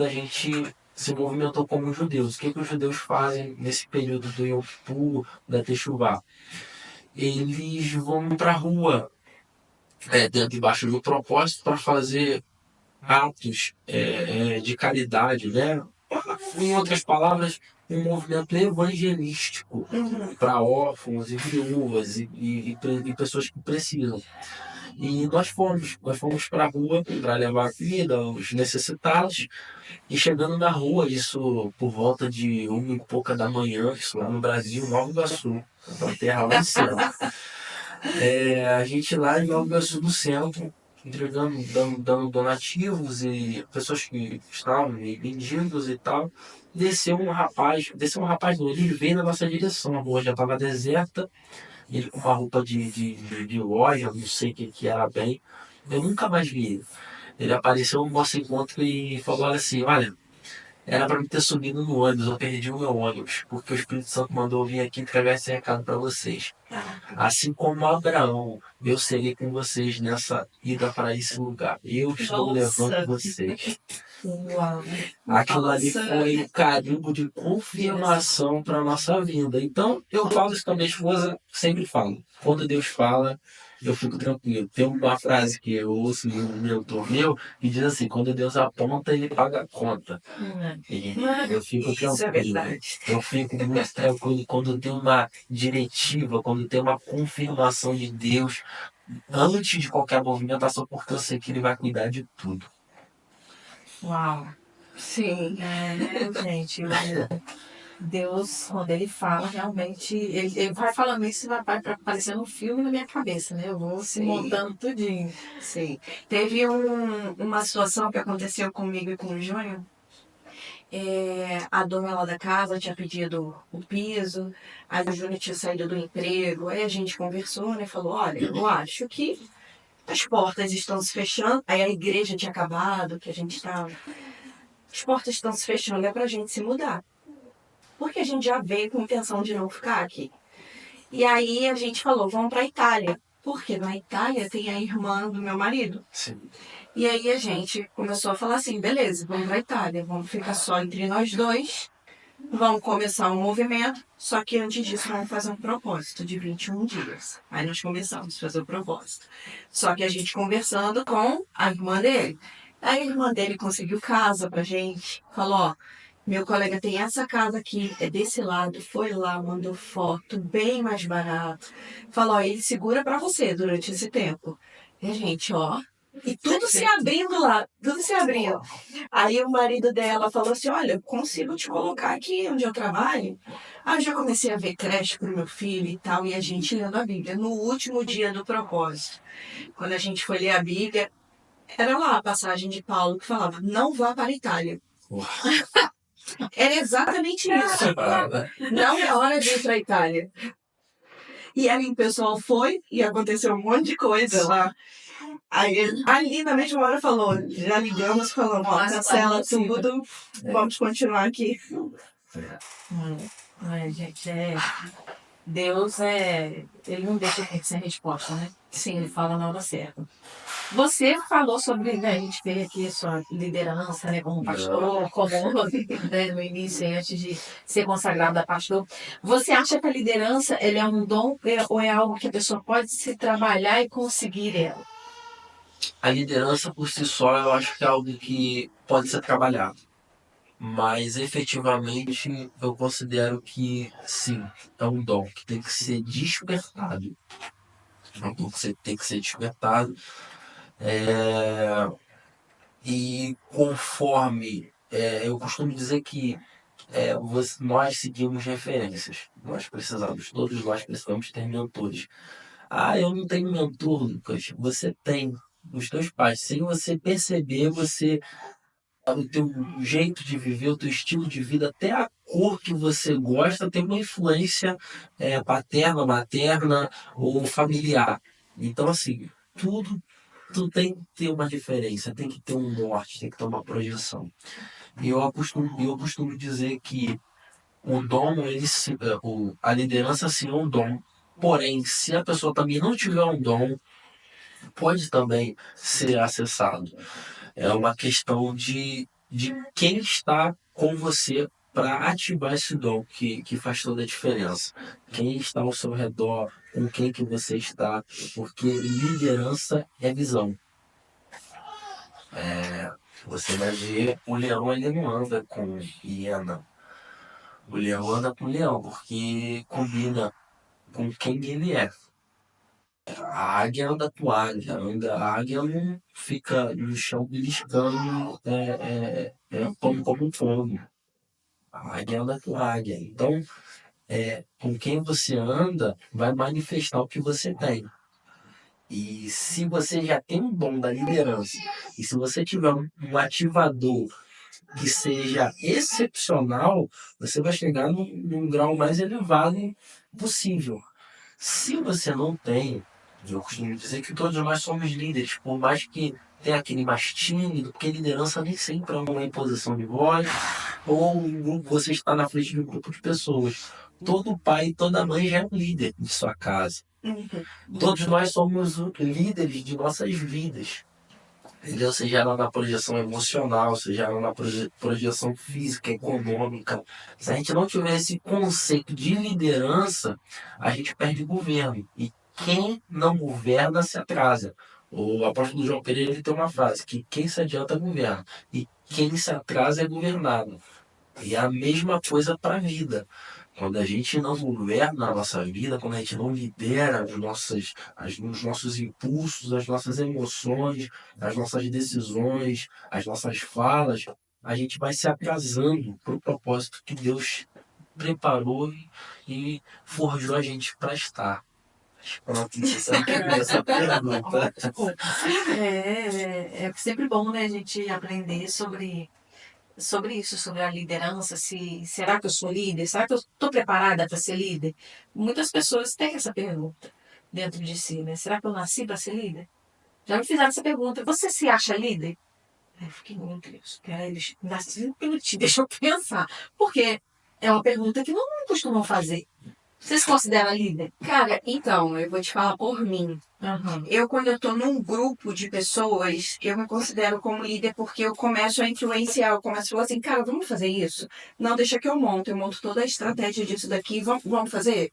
a gente se movimentou como judeus. O que os judeus fazem nesse período do Yom Kippur, da Techuvá? Eles vão para a rua, debaixo do propósito, para fazer atos de caridade, né? Em outras palavras, um movimento evangelístico para órfãos e viúvas e pessoas que precisam. E nós fomos para a rua para levar vida aos necessitados. E chegando na rua, isso por volta de 1h pouca da manhã, isso lá no Brasil, Nova Iguaçu, a terra lá em cima. A gente lá em Nova Iguaçu do centro, entregando, dando donativos e pessoas que estavam mendigos e tal. Desceu um rapaz, não, ele veio na nossa direção, a rua já estava deserta. ele com uma roupa de loja, não sei o que era bem. Eu nunca mais vi ele. Ele apareceu no nosso encontro e falou assim, olha, era para me ter subido no ônibus, eu perdi o meu ônibus, porque o Espírito Santo mandou eu vir aqui entregar esse recado para vocês. Assim como Abraão, eu serei com vocês nessa ida para esse lugar. Eu estou Nossa. levando vocês. Uau. Aquilo ali Nossa. foi um carimbo de confirmação para a nossa vida. Então, eu falo isso com a minha esposa, sempre falo. Quando Deus fala, eu fico tranquilo. Tem uma frase que eu ouço de um mentor meu, que diz assim, quando Deus aponta, ele paga a conta. E eu fico Isso é tranquilo. verdade. Eu fico muito tranquilo quando tem uma diretiva, quando tem uma confirmação de Deus, antes de qualquer movimentação, porque eu sei que ele vai cuidar de tudo. Uau. Sim. Gente, Deus, quando ele fala, realmente, ele vai falando isso e vai aparecendo um filme na minha cabeça, né? Eu vou se Sim. montando tudinho. Sim. Teve uma situação que aconteceu comigo e com o Júnior. A dona lá da casa tinha pedido o piso, aí o Júnior tinha saído do emprego, aí a gente conversou, né? Falou, olha, eu acho que as portas estão se fechando, aí a igreja tinha acabado, que a gente estava. As portas estão se fechando, é pra gente se mudar. Porque a gente já veio com intenção de não ficar aqui. E aí a gente falou, vamos pra Itália. Porque na Itália tem a irmã do meu marido. Sim. E aí a gente começou a falar assim, beleza, vamos pra Itália, vamos ficar só entre nós dois, vamos começar um movimento, só que antes disso vamos fazer um propósito de 21 dias. Aí nós começamos a fazer o propósito. Só que a gente conversando com a irmã dele. A irmã dele conseguiu casa pra gente, falou, ó, meu colega tem essa casa aqui, é desse lado, foi lá, mandou foto, bem mais barato. Falou, ó, ele segura pra você durante esse tempo. E a gente, ó, e tudo se abrindo lá, tudo se abrindo. Aí o marido dela falou assim, olha, eu consigo te colocar aqui onde eu trabalho. Aí eu já comecei a ver creche pro meu filho e tal, e a gente lendo a Bíblia. No último dia do propósito, quando a gente foi ler a Bíblia, era lá a passagem de Paulo que falava, não vá para a Itália. Uau. Era exatamente isso. Não é hora de ir para a Itália. E aí o pessoal foi e aconteceu um monte de coisa lá. Aí ali na mesma hora falou, já ligamos falando, ó, cancela tudo, vamos continuar aqui. Ai, gente, Deus ele não deixa a gente sem resposta, né? Sim, ele fala na hora certa. Você falou sobre, né, a gente vê aqui a sua liderança, né, como pastor, como né, no início, antes de ser consagrado a pastor. Você acha que a liderança ele é um dom ou é algo que a pessoa pode se trabalhar e conseguir ela? A liderança por si só eu acho que é algo que pode ser trabalhado. Mas efetivamente eu considero que sim, é um dom que tem que ser despertado. É um dom que tem que ser despertado. E conforme eu costumo dizer que nós seguimos referências. Todos nós precisamos ter mentores. Ah, eu não tenho mentor, Lucas. Você tem. Os teus pais, sem você perceber, o teu jeito de viver, o teu estilo de vida, até a cor que você gosta tem uma influência paterna, materna ou familiar. Então, assim, tudo tem que ter uma referência, tem que ter um norte, tem que ter uma projeção. E eu costumo dizer que o dom, a liderança sim é um dom. Porém, se a pessoa também não tiver um dom, pode também ser acessado. É uma questão de quem está com você para ativar esse dom que faz toda a diferença. Quem está ao seu redor, com quem que você está, porque liderança é visão. Você vai ver, o leão ele não anda com hiena. O leão anda com leão, porque combina com quem ele é. A águia anda com águia, a águia não fica no chão beliscando como um pombo. A águia anda com águia. Então, com quem você anda vai manifestar o que você tem. E se você já tem um dom da liderança, e se você tiver um ativador que seja excepcional, você vai chegar num grau mais elevado possível. Se você não tem, eu costumo dizer que todos nós somos líderes, por mais que tenha aquele mais tímido, porque liderança nem sempre é uma imposição de voz, ou um grupo, você está na frente de um grupo de pessoas. Todo pai e toda mãe já é um líder de sua casa. Uhum. Todos nós somos líderes de nossas vidas. Entendeu? Seja ela na projeção emocional, seja ela na projeção física, econômica. Se a gente não tiver esse conceito de liderança, a gente perde o governo. E quem não governa se atrasa. O apóstolo João Pereira ele tem uma frase, que quem se adianta governa. E quem se atrasa é governado. E é a mesma coisa para a vida. Quando a gente não governa a nossa vida, quando a gente não lidera os nossos impulsos, as nossas emoções, as nossas decisões, as nossas falas, a gente vai se atrasando para o propósito que Deus preparou e forjou a gente para estar. Pronto, você sabe essa pergunta. É sempre bom, né, a gente aprender sobre isso, sobre a liderança, se será que eu sou líder? Será que eu estou preparada para ser líder? Muitas pessoas têm essa pergunta dentro de si, né? Será que eu nasci para ser líder? Já me fizeram essa pergunta. Você se acha líder? Aí eu fiquei, meu Deus, peraí, nasci um minutinho, deixa eu pensar. Porque é uma pergunta que não costumam fazer. Você se considera líder? Cara, então, eu vou te falar por mim. Aham. Quando eu tô num grupo de pessoas, eu me considero como líder porque eu começo a influenciar, eu começo a falar assim, cara, vamos fazer isso? Não, deixa que eu monto toda a estratégia disso daqui, vamos fazer?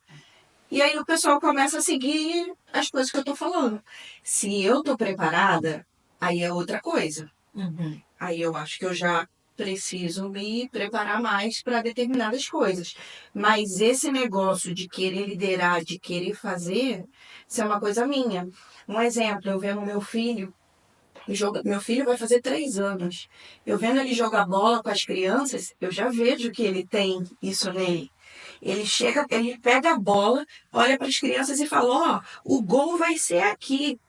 E aí o pessoal começa a seguir as coisas que eu tô falando. Se eu tô preparada, aí é outra coisa. Uhum. Aí eu acho que eu já preciso me preparar mais para determinadas coisas. Mas esse negócio de querer liderar, de querer fazer, isso é uma coisa minha. Um exemplo, eu vendo meu filho, meu filho vai fazer 3 anos. Eu vendo ele jogar bola com as crianças, eu já vejo que ele tem isso nele. Ele chega, ele pega a bola, olha para as crianças e fala: Ó, o gol vai ser aqui.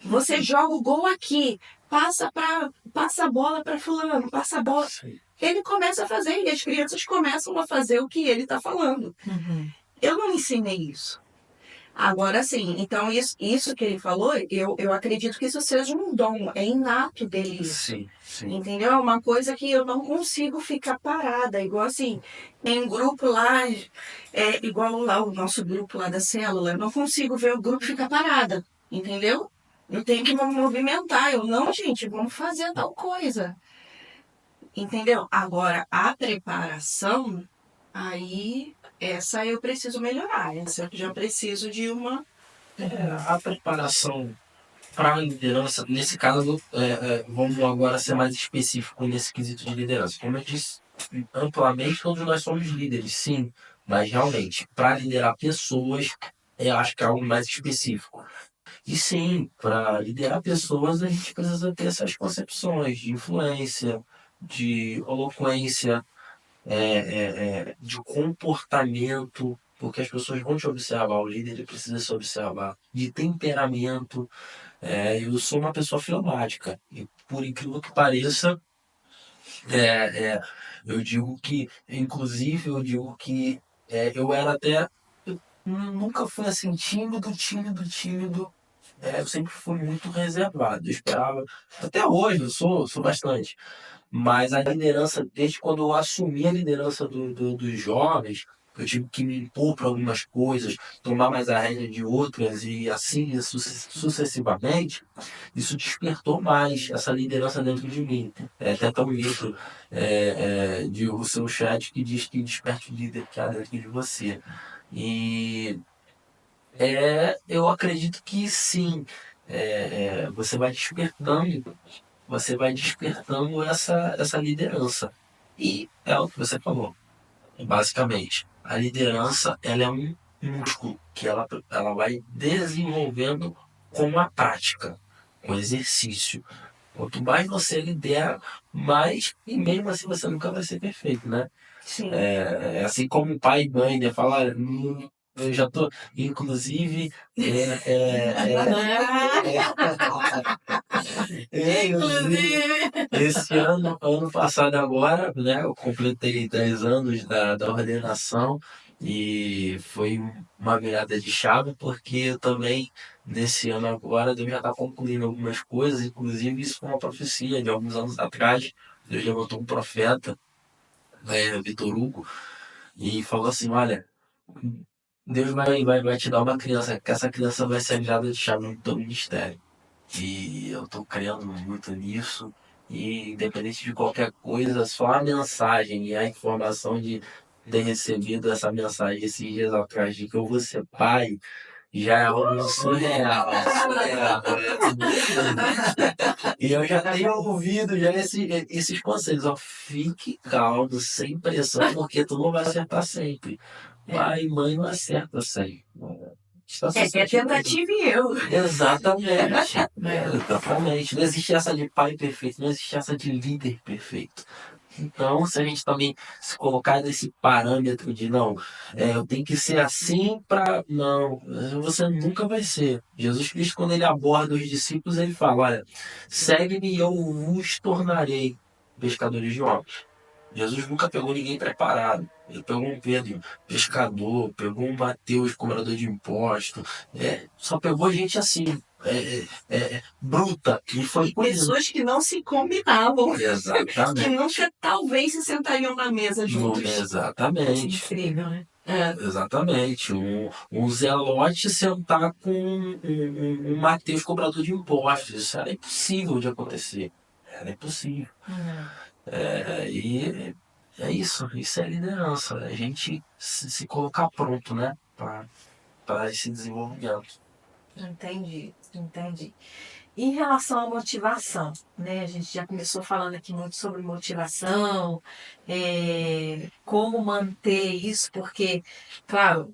Você joga o gol aqui, passa a bola para fulano, passa a bola. Ele começa a fazer e as crianças começam a fazer o que ele está falando. Uhum. Eu não ensinei isso. Agora sim, então isso que ele falou, eu acredito que isso seja um dom, é inato dele isso. Sim, sim. Entendeu? É uma coisa que eu não consigo ficar parada. Igual assim, tem um grupo lá, igual lá o nosso grupo lá da célula, eu não consigo ver o grupo ficar parada. Entendeu? Eu tenho que me movimentar. Eu não, gente, vamos fazer tal coisa. Entendeu? Agora, a preparação, aí, essa eu preciso melhorar. Essa eu já preciso de uma. A preparação para a liderança, nesse caso, vamos agora ser mais específico nesse quesito de liderança. Como eu disse, amplamente todos nós somos líderes, sim, mas realmente, para liderar pessoas, eu acho que é algo mais específico. E sim, para liderar pessoas, a gente precisa ter essas concepções de influência, de eloquência, de comportamento, porque as pessoas vão te observar, o líder ele precisa se observar, de temperamento. Eu sou uma pessoa fleumática, e por incrível que pareça, é, é, eu digo que, inclusive, eu digo que eu era até. Eu nunca fui assim, tímido. Eu sempre fui muito reservado. Eu esperava. Até hoje, eu sou bastante. Mas a liderança, desde quando eu assumi a liderança dos jovens, eu tive que me impor para algumas coisas, tomar mais a rédea de outras e assim sucessivamente, isso despertou mais essa liderança dentro de mim. Até tem um livro de Russell Shedd que diz que desperte o líder que há dentro de você. E eu acredito que sim, você vai despertando essa liderança. E é o que você falou. Basicamente, a liderança ela é um músculo que ela vai desenvolvendo com a prática, com o exercício. Quanto mais você lidera, mais, e mesmo assim você nunca vai ser perfeito, né? Sim. Assim como pai e mãe, né? Fala, eu já tô, inclusive, inclusive, esse ano passado agora, né? Eu completei 10 anos da ordenação E foi uma virada de chave, porque eu também, nesse ano agora, Deus já está concluindo algumas coisas, inclusive isso foi uma profecia de alguns anos atrás. Deus levantou um profeta, Vitor Hugo, e falou assim: olha, Deus vai te dar uma criança, que essa criança vai ser a virada de chave no teu ministério. E eu tô crendo muito nisso. E independente de qualquer coisa, só a mensagem e a informação de ter recebido essa mensagem esses dias atrás de que eu vou ser pai, já é algo surreal, surreal. E eu já tenho ouvido já esses conselhos, ó, fique calmo, sem pressão, porque tu não vai acertar sempre. Pai e mãe não acerta sempre. Está se É sentindo. tentativa e erro. Exatamente. Exatamente. Não existe essa de pai perfeito, não existe essa de líder perfeito. Então, se a gente também se colocar nesse parâmetro de não, eu tenho que ser assim para. Não, você nunca vai ser. Jesus Cristo, quando ele aborda os discípulos, ele fala: olha, segue-me e eu vos tornarei pescadores de homens. Jesus nunca pegou ninguém preparado. Ele pegou um Pedro, pescador, pegou um Mateus, cobrador de impostos. Só pegou gente assim, bruta, e foi por isso. Pessoas que não se combinavam, que Exatamente. nunca talvez se sentariam na mesa juntos. Exatamente. Incrível, né? Exatamente. Um Zelote sentar com um Mateus, cobrador de impostos. Isso era impossível de acontecer. Era impossível. E é isso é liderança, a gente se colocar pronto, né, para esse desenvolvimento. Entendi, entendi. Em relação à motivação, né? A gente já começou falando aqui muito sobre motivação, como manter isso, porque, claro,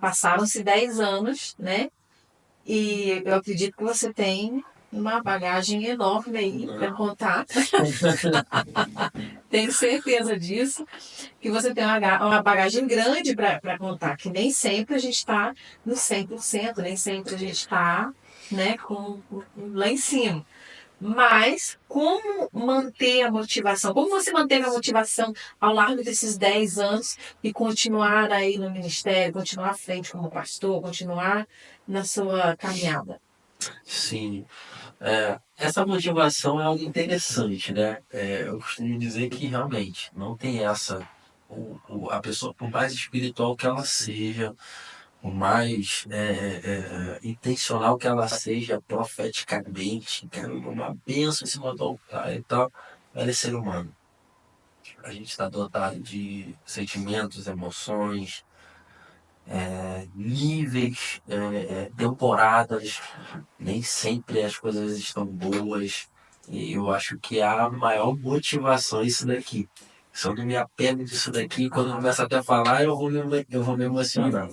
passaram-se 10 anos, né? E eu acredito que você tem uma bagagem enorme aí para contar. Tenho certeza disso, que você tem uma bagagem grande para contar, que nem sempre a gente está no 100%, nem sempre a gente está, né, lá em cima. Mas como manter a motivação? Como você manteve a motivação ao largo desses 10 anos e continuar aí no ministério, continuar à frente como pastor, continuar na sua caminhada? Sim, essa motivação é algo interessante, né? Eu costumo dizer que realmente não tem essa. A pessoa, por mais espiritual que ela seja, por mais intencional que ela seja, profeticamente, cara, uma bênção em cima do altar e tal, ela é ser humano. A gente está dotado de sentimentos, emoções, níveis, temporadas, nem sempre as coisas estão boas. E eu acho que a maior motivação é isso daqui. Se eu não me apego disso daqui, quando eu começo até a falar, eu vou me emocionar.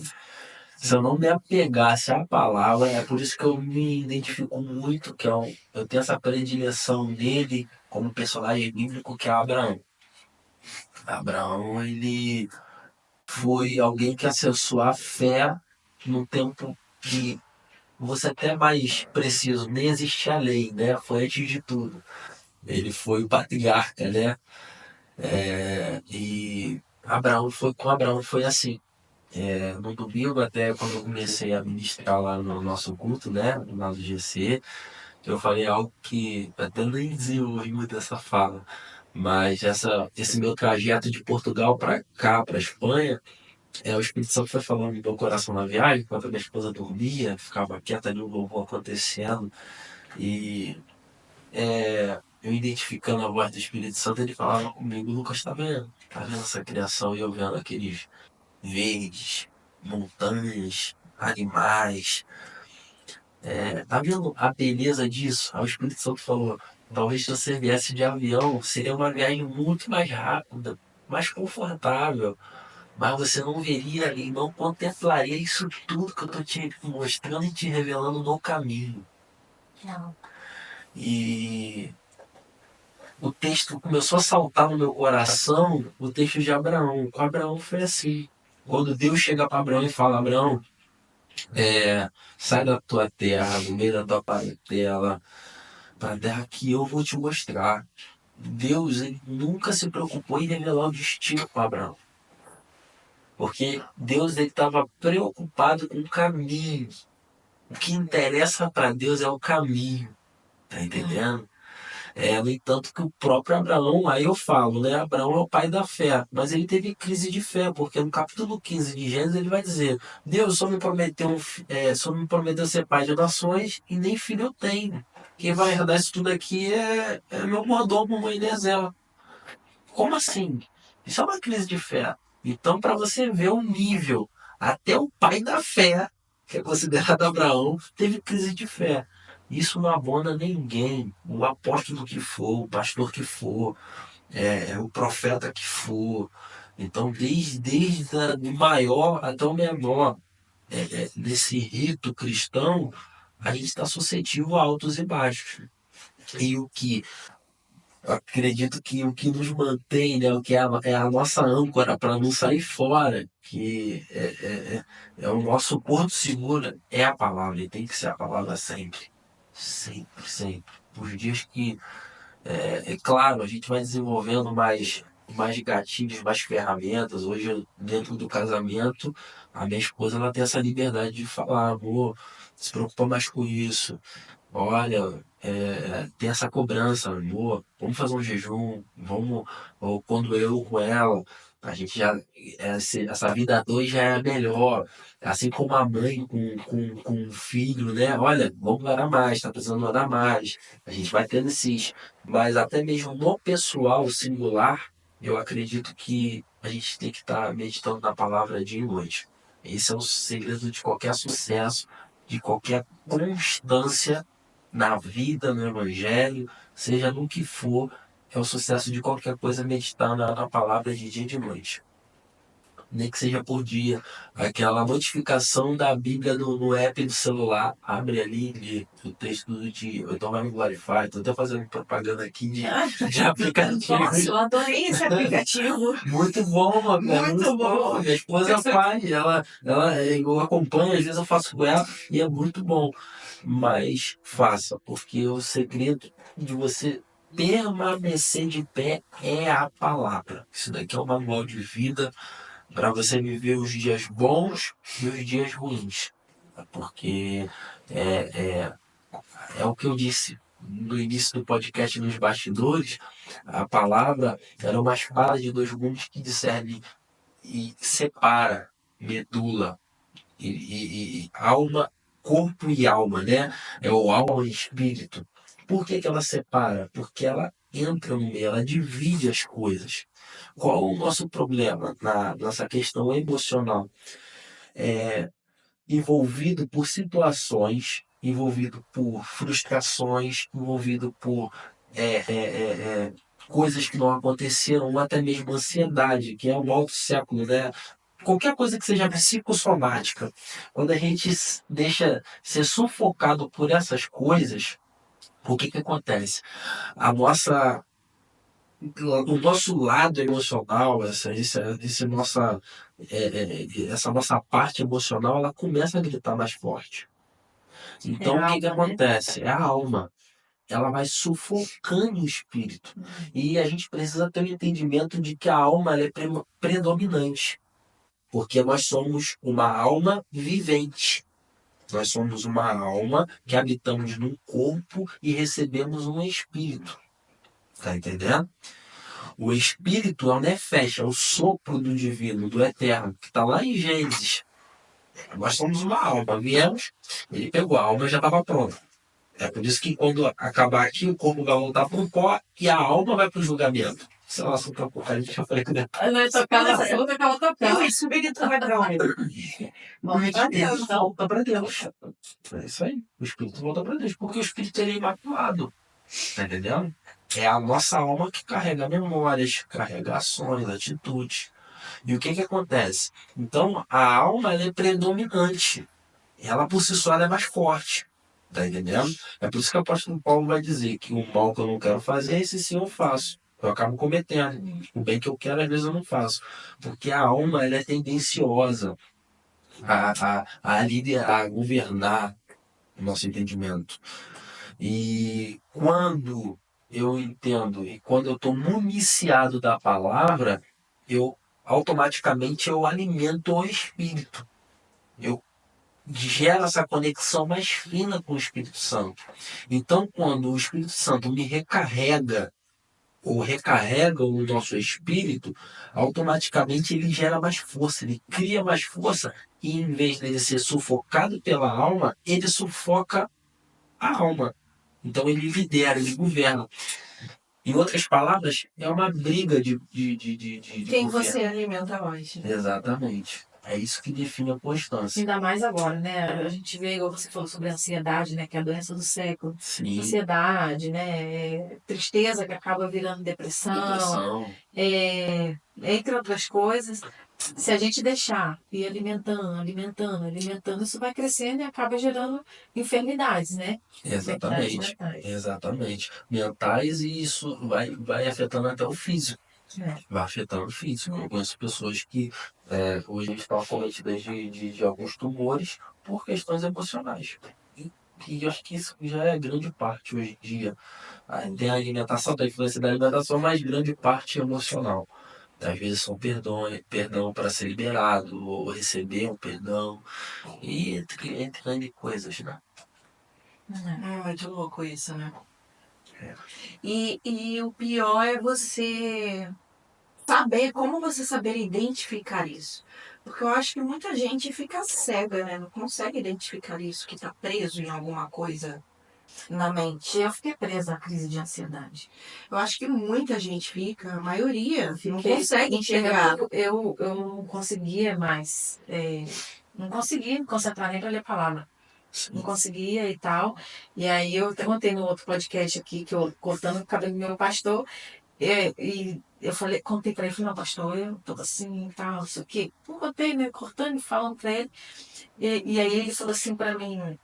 Se eu não me apegasse à palavra, é por isso que eu me identifico muito, eu tenho essa predileção nele como personagem bíblico, que é Abraão. Abraão, ele foi alguém que acessou a fé no tempo que, você até mais preciso, nem existia a lei, né? Foi antes de tudo. Ele foi o patriarca, né? E com Abraão foi assim. No domingo, até quando eu comecei a ministrar lá no nosso culto, né? Lá do GC, eu falei algo que até nem desenvolvi muito essa fala. Mas esse meu trajeto de Portugal para cá, para Espanha, o Espírito Santo foi falando no meu coração na viagem, enquanto a minha esposa dormia, ficava quieta ali, o louvor acontecendo. E eu identificando a voz do Espírito Santo, ele falava comigo: Lucas, tá vendo? Tá vendo essa criação? E eu vendo aqueles verdes, montanhas, animais. Tá vendo a beleza disso? Aí o Espírito Santo falou: talvez se você viesse de avião, seria uma viagem muito mais rápida, mais confortável. Mas você não veria ali, não contemplaria isso tudo que eu estou te mostrando e te revelando no caminho. Não. E o texto começou a saltar no meu coração, o texto de Abraão. Com Abraão foi assim. Quando Deus chega para Abraão e fala: Abraão, sai da tua terra, do meio da tua parentela, para a terra que eu vou te mostrar. Deus, ele nunca se preocupou em revelar o destino para Abraão. Porque Deus estava preocupado com o caminho. O que interessa para Deus é o caminho, tá entendendo? No entanto, que o próprio Abraão, aí eu falo, né? Abraão é o pai da fé, mas ele teve crise de fé, porque no capítulo 15 de Gênesis ele vai dizer: Deus só me prometeu, só me prometeu ser pai de nações e nem filho eu tenho. Quem vai herdar isso tudo aqui é meu mordomo, Eliezer. Como assim? Isso é uma crise de fé. Então, para você ver o nível, até o pai da fé, que é considerado Abraão, teve crise de fé. Isso não abona ninguém. O apóstolo que for, o pastor que for, o profeta que for. Então, desde o maior até o menor, nesse rito cristão, a gente está suscetível a altos e baixos. E o que acredito que o que nos mantém, né, o que é a nossa âncora para não sair fora, que é o nosso porto seguro, é a palavra, e tem que ser a palavra sempre. Sempre, sempre. Os dias que, claro, a gente vai desenvolvendo mais gatilhos, mais ferramentas. Hoje, dentro do casamento, a minha esposa ela tem essa liberdade de falar: amor, se preocupa mais com isso. Olha, tem essa cobrança, amor, vamos fazer um jejum, vamos, ou quando eu com ela, a gente já, essa vida a dois já é melhor, assim como a mãe com o filho, né? Olha, vamos orar mais, tá precisando orar mais, a gente vai tendo esses, mas até mesmo no pessoal singular, eu acredito que a gente tem que estar meditando na palavra dia e noite. Esse é o segredo de qualquer sucesso, de qualquer constância na vida, no evangelho, seja no que for, é o sucesso de qualquer coisa meditar na palavra de dia e de noite. Nem que seja por dia. Aquela notificação da Bíblia no app do celular, abre ali e lê o texto do dia. Ou então vai no Glorify, estou até fazendo propaganda aqui de aplicativo. Nossa, eu adorei esse aplicativo. Muito bom, mano. Muito bom. Minha esposa faz, eu acompanho, às vezes eu faço com ela e é muito bom. Mas faça, porque o segredo de você permanecer de pé é a palavra. Isso daqui é um manual de vida para você viver os dias bons e os dias ruins. Porque é, é, é o que eu disse no início do podcast, nos bastidores, a palavra era uma espada de dois gumes que discerne e separa medula e alma, corpo e alma, né? É o alma e espírito. Por que ela separa? Porque ela entra no meio, ela divide as coisas. Qual o nosso problema nessa questão emocional? Envolvido por situações, envolvido por frustrações, envolvido por é, é, é, é, coisas que não aconteceram, ou até mesmo ansiedade, que é um alto século, né? Qualquer coisa que seja psicossomática, quando a gente deixa ser sufocado por essas coisas, o que acontece? A nossa, o nosso lado emocional, essa nossa parte emocional, ela começa a gritar mais forte. Então, o que alma, né? acontece? É a alma. Ela vai sufocando o espírito. E a gente precisa ter um entendimento de que a alma ela é predominante. Porque nós somos uma alma vivente. Nós somos uma alma que habitamos num corpo e recebemos um espírito. Tá entendendo? O espírito é o nefesh, é o sopro do divino, do eterno, que está lá em Gênesis. Nós somos uma alma. Viemos, ele pegou a alma e já estava pronta. É por isso que quando acabar aqui, o corpo vai voltar para o pó e a alma vai para o julgamento. Sei lá, assunto apocalipse, eu falei que Eu vou tocar outra E o parte. espírito vai pra onde? o Pra Deus. espírito volta para Deus. É isso aí. O espírito volta para Deus, porque o espírito ele é imaculado. Tá entendendo? É a nossa alma que carrega memórias, carrega ações, atitudes. E o que acontece? Então, a alma ela é predominante. Ela por si só ela é mais forte. Tá entendendo? É por isso que o apóstolo Paulo vai dizer que o mal que eu não quero fazer, esse sim eu faço. Eu acabo cometendo. O bem que eu quero, às vezes eu não faço. Porque a alma ela é tendenciosa a liderar, a governar o nosso entendimento. E quando eu entendo e quando eu estou municiado da palavra, eu automaticamente eu alimento o espírito. Eu gero essa conexão mais fina com o Espírito Santo. Então, quando o Espírito Santo me recarrega ou recarrega o nosso espírito, automaticamente ele gera mais força, ele cria mais força e em vez dele ser sufocado pela alma, ele sufoca a alma. Então ele lidera, ele governa. Em outras palavras, é uma briga de Quem governo. você alimenta hoje? Exatamente. É isso que define a constância. Ainda mais agora, né? A gente vê, igual você falou sobre a ansiedade, né? Que é a doença do século. Sim, Ansiedade, né? Tristeza que acaba virando depressão. depressão. Entre outras coisas, se a gente deixar ir alimentando, isso vai crescendo e acaba gerando enfermidades, né? Enfermidades Exatamente. mentais. Exatamente. Mentais e isso vai afetando até o físico. É. Vai afetando o físico. Eu conheço pessoas que hoje estão acometidas de alguns tumores por questões emocionais. E eu acho que isso já é grande parte hoje em dia. Tem a alimentação, tem a influência da alimentação, mas grande parte emocional. Às vezes são perdão para ser liberado, ou receber um perdão, e entre N coisas, né? É muito louco isso, né? É. E o pior é você saber, como você saber identificar isso. Porque eu acho que muita gente fica cega, né? Não consegue identificar isso, que tá preso em alguma coisa na mente. Eu fiquei presa à crise de ansiedade. Eu acho que muita gente fica, a maioria, não Fiquei- consegue enxergar. Eu não conseguia mais. Não conseguia me concentrar nem para ler a palavra. Não conseguia e tal. E aí eu até contei no outro podcast aqui, que eu cortando o cabelo do meu pastor, e eu falei, contei pra ele, falei, não, pastor, eu tô assim e tal, não sei o quê. Eu contei, né, cortando e falando pra ele. E aí ele falou assim pra mim,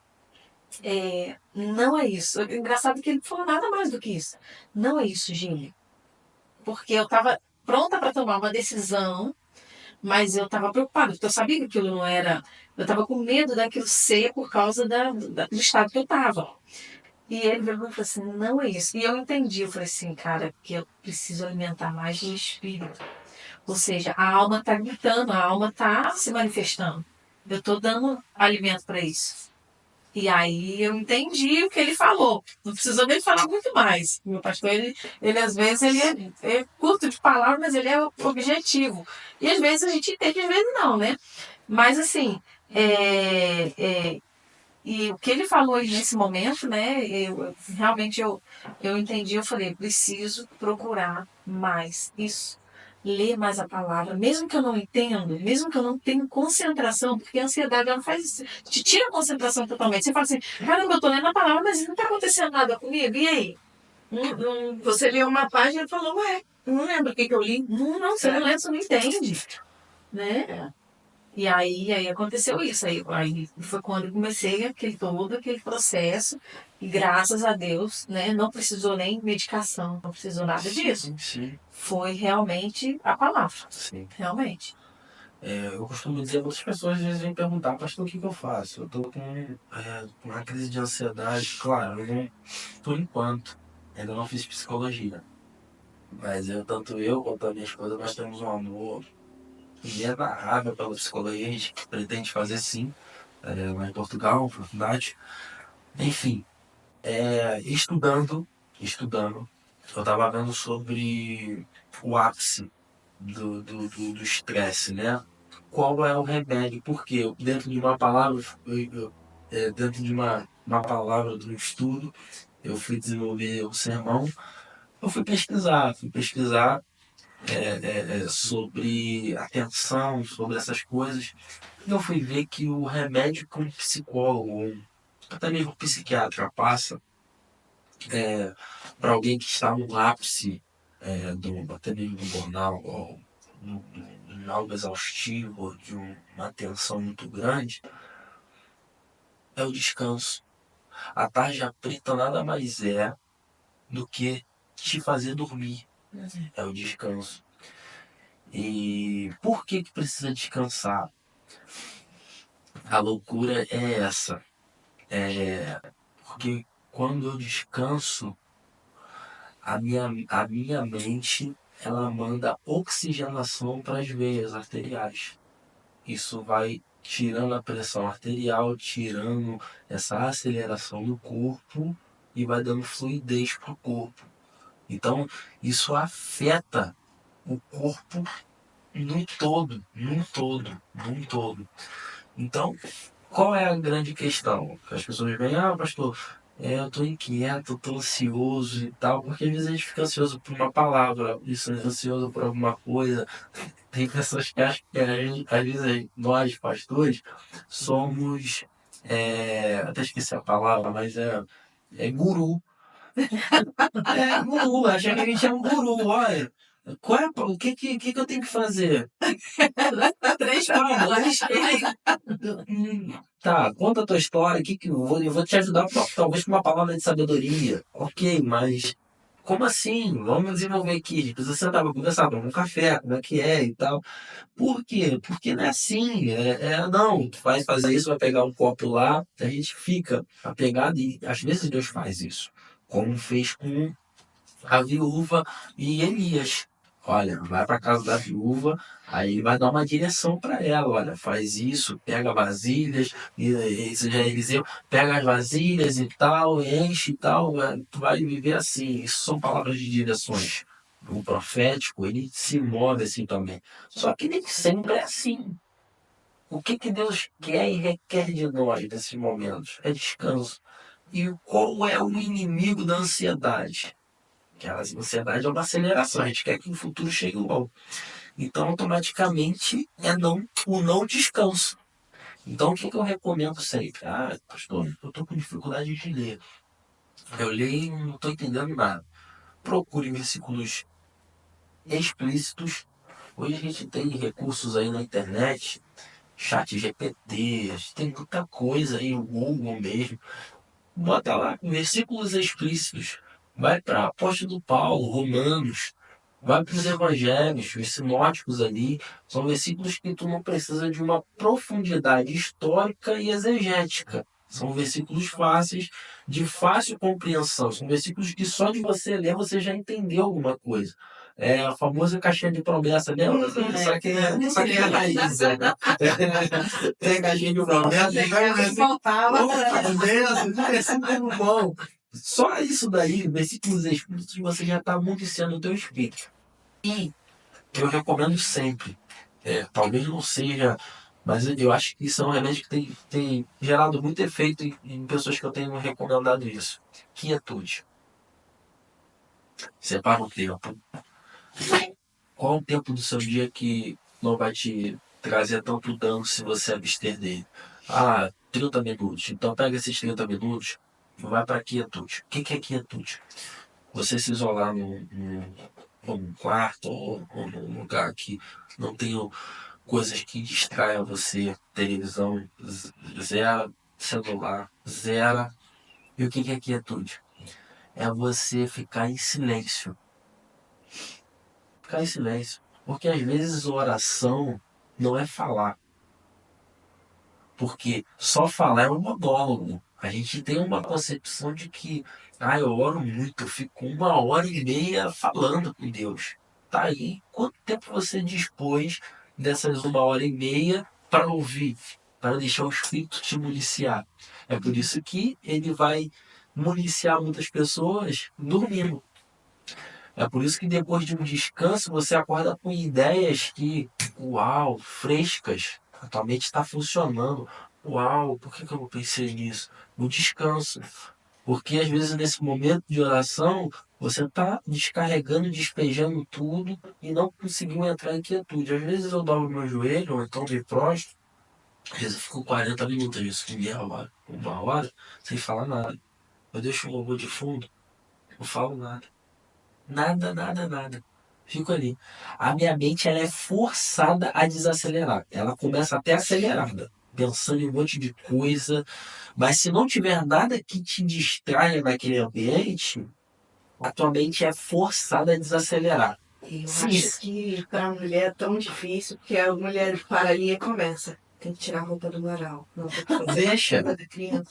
não é isso. Engraçado que ele falou nada mais do que isso. Não é isso, Gília. Porque eu tava pronta para tomar uma decisão, mas eu estava preocupada, porque eu sabia que aquilo não era. Eu estava com medo daquilo ser por causa do estado que eu estava. E ele veio e falou assim: não é isso. E eu entendi, eu falei assim, cara, que eu preciso alimentar mais o espírito. Ou seja, a alma está gritando, a alma está se manifestando. Eu estou dando alimento para isso. E aí eu entendi o que ele falou. Não precisou nem falar muito mais. Meu pastor, ele às vezes é curto de palavra, mas ele é objetivo. E às vezes a gente entende, às vezes não, né? Mas assim, e o que ele falou aí nesse momento, né? Realmente eu entendi, eu falei, preciso procurar mais isso. Ler mais a palavra, mesmo que eu não entendo, mesmo que eu não tenha concentração, porque a ansiedade ela faz isso, te tira a concentração totalmente. Você fala assim, caramba, eu tô lendo a palavra, mas não tá acontecendo nada comigo, e aí? Você leu uma página e falou, ué, não lembro o que eu li. Não, você não lê, você não entende, né? E aí aconteceu isso. Aí foi quando eu comecei todo aquele processo. E graças a Deus, né, não precisou nem medicação, não precisou nada disso. Sim, Foi realmente a palavra. sim. Realmente. Eu costumo dizer, muitas pessoas às vezes vêm perguntar, pastor, o que eu faço? Eu estou com uma crise de ansiedade, claro, eu não, por enquanto, ainda não fiz psicologia. Mas tanto eu quanto a minha esposa, nós temos um amor inenarrável pela psicologia, a gente pretende fazer sim, lá em Portugal, uma faculdade. Enfim, estudando, eu estava vendo sobre o ápice do estresse, né? Qual é o remédio? Porque dentro de uma palavra, dentro de uma palavra do estudo, eu fui desenvolver o sermão, eu fui pesquisar sobre atenção, sobre essas coisas, e eu fui ver que o remédio que um psicólogo, ou até mesmo um psiquiatra passa, para alguém que está no ápice até mesmo do burnout, ou em algo exaustivo, de uma tensão muito grande, é o descanso. A tarja preta nada mais é do que te fazer dormir. É o descanso. E por que precisa descansar? A loucura é essa. Porque quando eu descanso, a minha mente ela manda oxigenação para as veias arteriais. Isso vai tirando a pressão arterial, tirando essa aceleração do corpo e vai dando fluidez para o corpo. Então, isso afeta o corpo num todo, num todo, num todo. Então, qual é a grande questão? As pessoas veem, pastor, eu tô inquieto, tô ansioso e tal, porque às vezes a gente fica ansioso por uma palavra, isso, ansioso por alguma coisa. Tem pessoas que acham que às vezes nós, pastores, somos, até esqueci a palavra, mas é guru. É guru, acha que a gente é um guru, olha. O que eu tenho que fazer? 3 Tá, tá, conta a tua história, eu vou te ajudar talvez com uma palavra de sabedoria. Ok, mas como assim? Vamos desenvolver aqui, a gente precisa sentar para conversar, tomar um café, como é que é e tal. Por quê? Porque não é assim. Não, tu vai fazer isso, vai pegar um copo lá, a gente fica apegado e às vezes Deus faz isso. Como fez com a viúva e Elias. Olha, vai para casa da viúva, aí ele vai dar uma direção para ela. Olha, faz isso, pega vasilhas, isso já é Eliseu, pega as vasilhas e tal, enche e tal, tu vai viver assim. Isso são palavras de direções. O profético, ele se move assim também. Só que nem sempre é assim. O que Deus quer e requer de nós nesses momentos? É descanso. E qual é o inimigo da ansiedade? Que a ansiedade é uma aceleração, a gente quer que o futuro chegue logo. Então, automaticamente, o não descanso. Então, o que eu recomendo sempre? Pastor, eu estou com dificuldade de ler. Eu leio e não estou entendendo nada. Procure versículos explícitos. Hoje a gente tem recursos aí na internet, chat GPT, a gente tem muita coisa aí, o Google mesmo. Bota lá versículos explícitos. Vai para Apóstolo Paulo, Romanos. Vai para os evangelhos, os sinóticos ali. São versículos que tu não precisa de uma profundidade histórica e exegética. São versículos fáceis, de fácil compreensão. São versículos que só de você ler você já entendeu alguma coisa. É a famosa caixinha de promessa, né? Só que é a raiz. Tem a caixinha de promessa, Faltava. é bom. Só isso daí, versículos explícitos, você já está mudiciando o teu espírito. E eu recomendo sempre. Talvez não seja, mas eu acho que isso é um remédio que tem gerado muito efeito em pessoas que eu tenho recomendado isso. Quietude. Separa um tempo. Qual o tempo do seu dia que não vai te trazer tanto dano se você abster dele? 30 minutos. Então pega esses 30 minutos e vai para quietude. O que é quietude? Você se isolar num quarto ou num lugar que não tenha coisas que distraiam você, televisão, zero, celular, zero. E o que é quietude? É você ficar em silêncio. Ficar em silêncio. Porque às vezes oração não é falar. Porque só falar é um monólogo. A gente tem uma concepção de que, eu oro muito, eu fico 1 hora e meia falando com Deus. Tá aí, quanto tempo você dispôs dessas 1 hora e meia para ouvir, para deixar o Espírito te municiar? É por isso que ele vai municiar muitas pessoas dormindo. É por isso que depois de um descanso você acorda com ideias que, uau, frescas. A tua mente está funcionando. Uau, por que eu não pensei nisso? No descanso. Porque às vezes nesse momento de oração você está descarregando, despejando tudo e não conseguiu entrar em quietude. Às vezes eu dobro meu joelho, ou então me prostro. Às vezes eu fico 40 minutos, às vezes fico meia hora, 1 hora, sem falar nada. Eu deixo um robô de fundo, não falo nada. Nada, nada, nada. Fico ali. A minha mente ela é forçada a desacelerar. Ela começa até acelerada, pensando em um monte de coisa. Mas se não tiver nada que te distraia naquele ambiente, a tua mente é forçada a desacelerar. Eu Sim. acho que para a mulher é tão difícil, porque a mulher para ali e começa. Tem que tirar a roupa do varal. Não, tem que fazer Deixa. roupa da criança.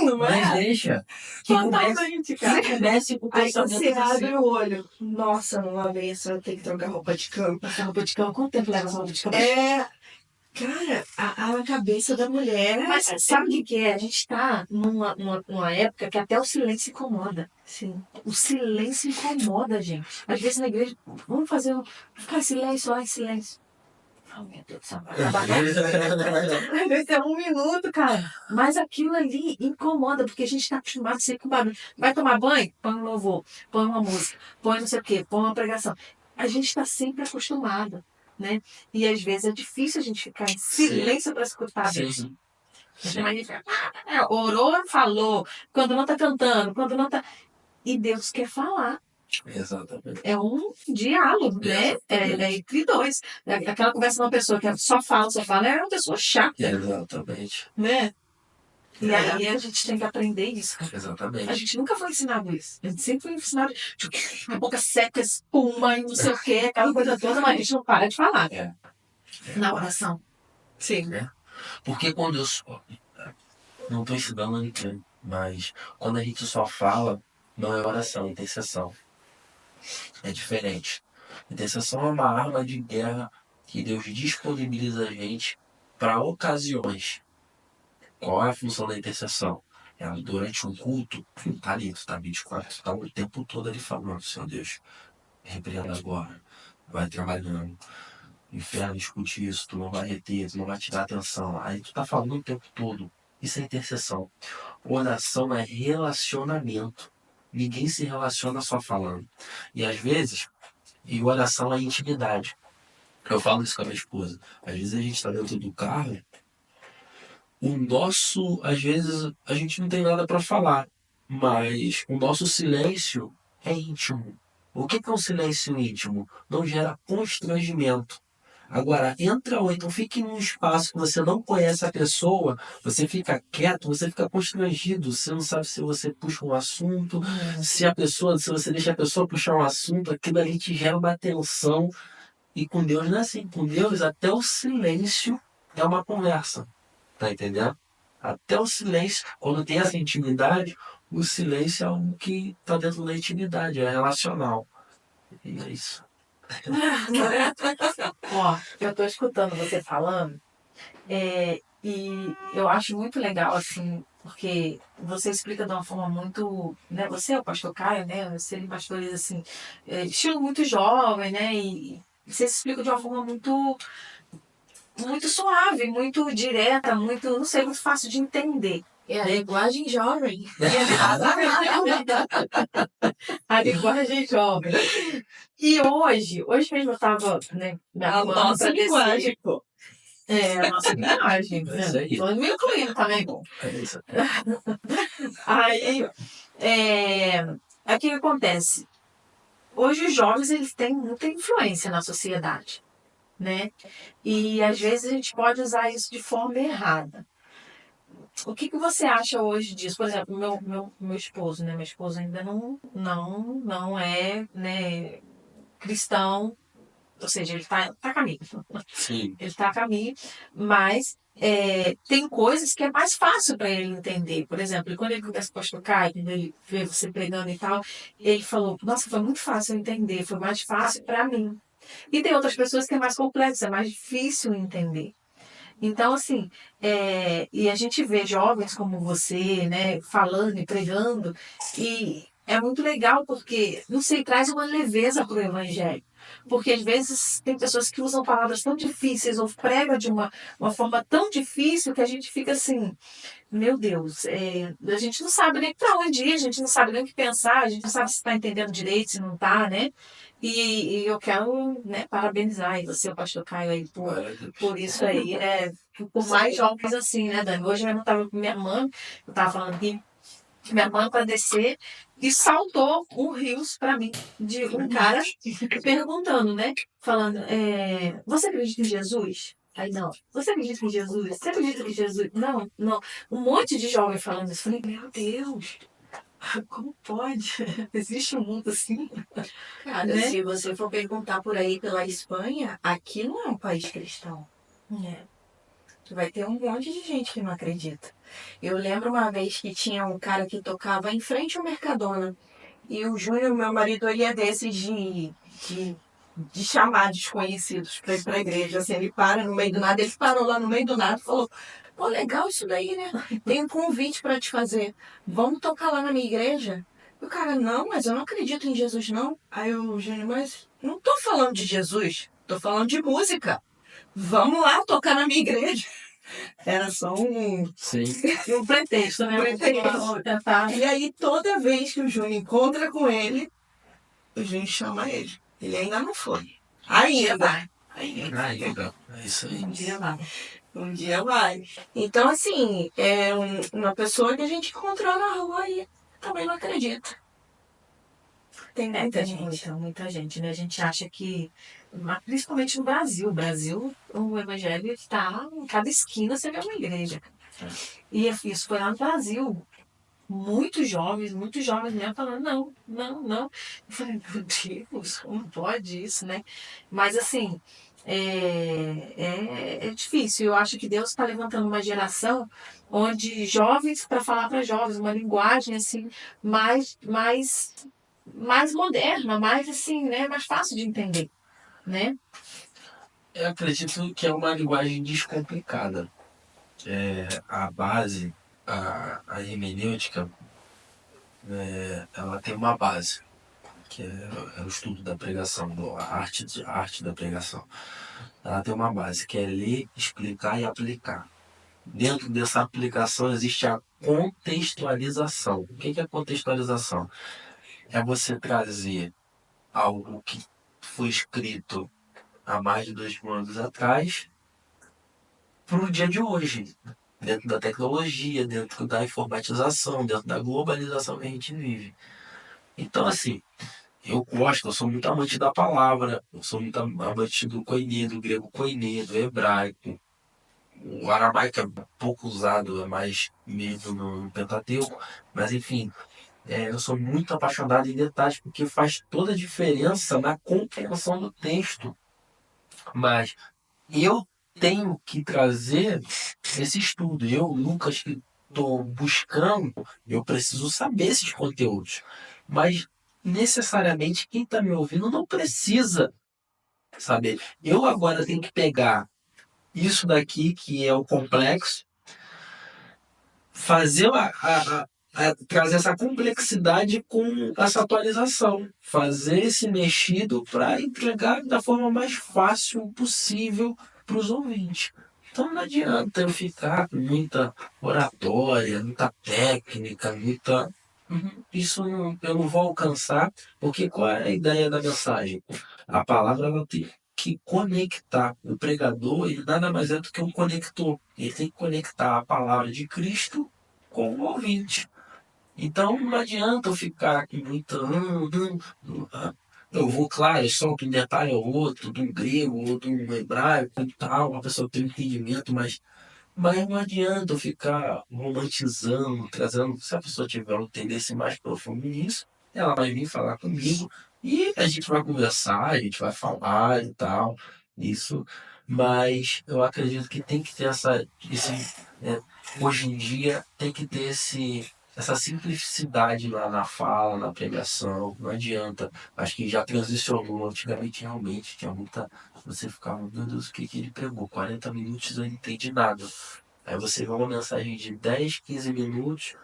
Não Mas é? deixa. Que comece, Totalmente, que cara. comece com o Aí pensamento você abre assim. o olho. Nossa, numa vez eu tenho que trocar roupa de cama. Essa roupa de cama, quanto tempo leva essa roupa de cama? Cara, a cabeça da mulher. Mas sabe o que que é? A gente tá numa época que até o silêncio incomoda. Sim. O silêncio incomoda, gente. Às vezes na igreja, vamos fazer ficar em silêncio, lá em silêncio. Oh, meu Deus do céu, vai acabar. Às vezes é 1 minuto, cara. Mas aquilo ali incomoda, porque a gente tá acostumado a ser com barulho. Vai tomar banho? Põe um louvor, põe uma música, põe não sei o quê, põe uma pregação. A gente tá sempre acostumado, né? E às vezes é difícil a gente ficar em silêncio para escutar a Deus. Sim. Então, a gente orou, falou. Quando não tá cantando, quando não tá. E Deus quer falar. Exatamente. É um diálogo, né? É entre dois. Aquela conversa de uma pessoa que só fala, é uma pessoa chata, Exatamente. né? E aí a gente tem que aprender isso, cara. A Exatamente. gente nunca foi ensinado isso. A gente sempre foi ensinado a boca seca, espuma e não sei o quê, aquela coisa toda, mas a gente não para de falar. É. Na oração. Sim. Porque quando eu só. Não estou ensinando a ninguém, mas quando a gente só fala, não é oração, é intercessão. É diferente. Intercessão é uma arma de guerra que Deus disponibiliza a gente para ocasiões. Qual é a função da intercessão? Ela, durante um culto, tá ali, tu tá 24, tu tá o tempo todo ali falando, Senhor Deus, repreenda agora, vai trabalhando. Inferno, escute isso, tu não vai reter, tu não vai tirar atenção. Aí tu tá falando o tempo todo. Isso é intercessão. Oração é relacionamento. Ninguém se relaciona só falando. E às vezes, oração é intimidade. Eu falo isso com a minha esposa. Às vezes a gente está dentro do carro, às vezes a gente não tem nada para falar, mas o nosso silêncio é íntimo. O que é um silêncio íntimo? Não gera constrangimento. Agora, entra ou então fique num espaço que você não conhece a pessoa, você fica quieto, você fica constrangido, você não sabe se você puxa um assunto, se você deixa a pessoa puxar um assunto, aquilo ali te gera uma tensão. E com Deus não é assim. Com Deus, até o silêncio é uma conversa. Tá entendendo? Até o silêncio, quando tem essa intimidade, o silêncio é algo que tá dentro da intimidade, é relacional. E é isso. Ó, eu tô escutando você falando, e eu acho muito legal, assim, porque você explica de uma forma muito, né, você é o pastor Caio, né, você é pastores, assim, estilo muito jovem, né, e você explica de uma forma muito suave, muito direta, muito, não sei, muito fácil de entender. É a linguagem jovem. A linguagem jovem. E hoje mesmo eu tava, né, me arrumando pra descer. pô. A nossa linguagem. É isso aí. Tô me incluindo também, pô. É isso. Aí, o que acontece? Hoje os jovens, eles têm muita influência na sociedade, né? E às vezes a gente pode usar isso de forma errada. O que você acha hoje disso? Por exemplo, meu esposo, né? Meu esposo ainda não é, né, cristão, ou seja, ele tá a caminho. Sim. Ele está a caminho, mas tem coisas que é mais fácil para ele entender. Por exemplo, quando ele conversa com o pastor Caio, quando ele vê você pregando e tal, ele falou: Nossa, foi muito fácil eu entender, foi mais fácil para mim. E tem outras pessoas que é mais complexo, é mais difícil entender. Então, assim, e a gente vê jovens como você, né, falando e pregando, e é muito legal porque, não sei, traz uma leveza para o evangelho. Porque às vezes tem pessoas que usam palavras tão difíceis ou pregam de uma forma tão difícil que a gente fica assim, meu Deus, a gente não sabe nem para onde ir, a gente não sabe nem o que pensar, a gente não sabe se está entendendo direito, se não está, né? E eu quero, né, parabenizar aí você, o pastor Caio, aí, por isso aí, por mais jovens assim, né, Dani? Hoje eu não estava com minha mãe, eu estava falando que minha mãe para descer e saltou um rios para mim de um cara perguntando, né? Falando, você acredita em Jesus? Aí não. Você acredita em Jesus? Você acredita que Jesus? Não, não. Um monte de jovem falando isso. Falei, meu Deus, como pode? Existe um mundo assim? Cara, Né? se você for perguntar por aí pela Espanha, aqui não é um país cristão. É. Vai ter um monte de gente que não acredita. Eu lembro uma vez que tinha um cara que tocava em frente ao Mercadona. E o Júnior, meu marido, ele é desses de chamar desconhecidos para ir para a igreja. Assim, ele para no meio do nada. Ele parou lá no meio do nada e falou: pô, legal isso daí, né? Tem um convite para te fazer. Vamos tocar lá na minha igreja? E o cara: não, mas eu não acredito em Jesus, não. Aí o Júnior: mas não tô falando de Jesus, tô falando de música. Vamos lá tocar na minha igreja. Era só Sim. Um pretexto, né? Um pretexto. Vou tentar. E aí, toda vez que o Júnior encontra com ele, o Júnior chama ele. Ele ainda não foi. Ainda. Ainda. Ainda. É isso aí. Um dia vai. Um dia vai. Então, assim, é uma pessoa que a gente encontrou na rua e também não acredita. Tem muita gente. Muita gente, né? A gente acha que, mas principalmente no Brasil, o evangelho está em cada esquina, você vê uma igreja. E isso foi lá no Brasil. Muitos jovens mesmo falando, não, não, não. Eu falei, meu Deus, como pode isso, né? Mas assim, é difícil. Eu acho que Deus está levantando uma geração onde jovens, para falar para jovens, uma linguagem assim, mais moderna, mais assim, né? Mais fácil de entender, né? Eu acredito que é uma linguagem descomplicada. A base, a hermenêutica, ela tem uma base, que é o estudo da pregação, a arte da pregação. Ela tem uma base, que é ler, explicar e aplicar. Dentro dessa aplicação existe a contextualização. O que é contextualização? É você trazer algo que foi escrito há mais de 2000 anos atrás para o dia de hoje, dentro da tecnologia, dentro da informatização, dentro da globalização que a gente vive. Então, assim, eu sou muito amante da palavra, eu sou muito amante do koiné, do grego koiné, do hebraico. O aramaico é pouco usado, é mais mesmo no Pentateuco, mas enfim, eu sou muito apaixonado em detalhes porque faz toda a diferença na compreensão do texto. Mas eu tenho que trazer esse estudo. Eu, Lucas, que estou buscando, eu preciso saber esses conteúdos. Mas necessariamente quem está me ouvindo não precisa saber. Eu agora tenho que pegar isso daqui, que é o complexo, fazer trazer essa complexidade com essa atualização, fazer esse mexido para entregar da forma mais fácil possível para os ouvintes. Então não adianta eu ficar com muita oratória, muita técnica, muita. Isso eu não vou alcançar, porque qual é a ideia da mensagem? A palavra ela tem que conectar. O pregador, ele nada mais é do que um conector. Ele tem que conectar a palavra de Cristo com o ouvinte. Então não adianta eu ficar com muita. Eu vou, claro, eu solto um detalhe ou outro, de um grego ou de um hebraico e tal, uma pessoa tem um entendimento, mas não adianta eu ficar romantizando, trazendo. Se a pessoa tiver um interesse mais profundo nisso, ela vai vir falar comigo e a gente vai conversar, a gente vai falar e tal. Isso. Mas eu acredito que tem que ter é, hoje em dia, tem que ter essa simplicidade na fala, na pregação. Não adianta. Acho que já transicionou. Antigamente, realmente, tinha muita. Você ficava, meu Deus, o que ele pregou? 40 minutos eu não entendi nada. Aí você vê uma mensagem de 10, 15 minutos,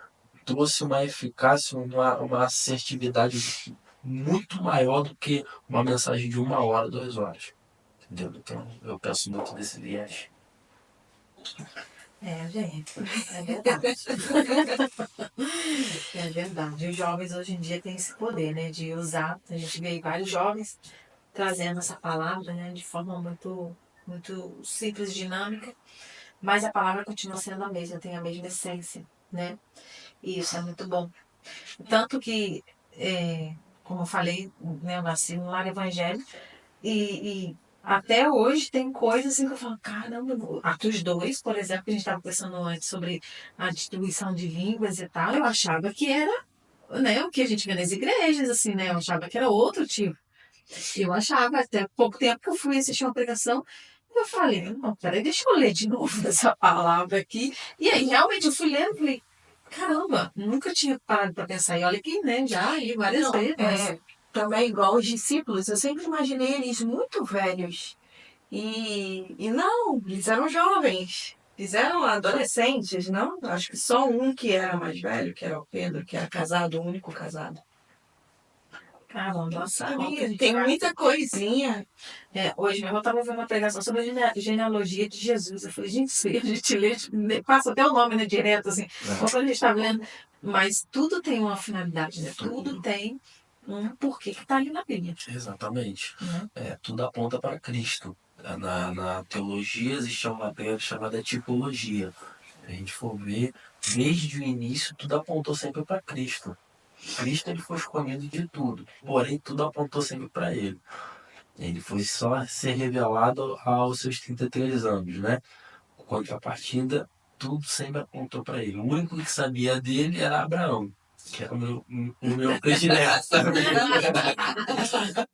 trouxe uma eficácia, uma assertividade muito maior do que uma mensagem de 1 hora, 2 horas. Entendeu? Então eu penso muito nesse viés. Gente, é verdade. É verdade. Os jovens hoje em dia têm esse poder, né, de usar. A gente vê vários jovens trazendo essa palavra, né, de forma muito simples, dinâmica, mas a palavra continua sendo a mesma, tem a mesma essência, né? E isso é muito bom. Tanto que, como eu falei, né, eu nasci no lar evangélico e até hoje tem coisas assim que eu falo, caramba, Atos 2, por exemplo, que a gente estava conversando antes sobre a distribuição de línguas e tal, eu achava que era, né, o que a gente vê nas igrejas, assim, né? Eu achava que era outro tipo. Eu achava, até pouco tempo que eu fui assistir uma pregação, Eu falei, não, peraí, deixa eu ler de novo essa palavra aqui. E aí, realmente, eu fui lendo e falei, caramba, nunca tinha parado para pensar. E olha que, né, já li várias vezes. Também igual os discípulos, eu sempre imaginei eles muito velhos. E não, eles eram jovens. Eles eram adolescentes, não? Acho que só um que era mais velho, que era o Pedro, que era casado, o único casado. Caramba, Não nossa, sabia. Tem muita coisinha. hoje mesmo eu estava vendo uma pregação sobre a genealogia de Jesus. Eu falei, gente, isso aí a gente lê, passa até o nome, né, direto, assim. Quando a gente está lendo, mas tudo tem uma finalidade, né? Tudo tem um porquê que está ali na Bíblia. Exatamente. Né? Tudo aponta para Cristo. Na teologia existe uma matéria chamada tipologia. Se a gente for ver, desde o início, tudo apontou sempre para Cristo. Cristo ele foi escolhido de tudo, porém tudo apontou sempre para ele. Ele foi só ser revelado aos seus 33 anos, né? Contrapartida, tudo sempre apontou para ele. O único que sabia dele era Abraão, que era o meu predileto também.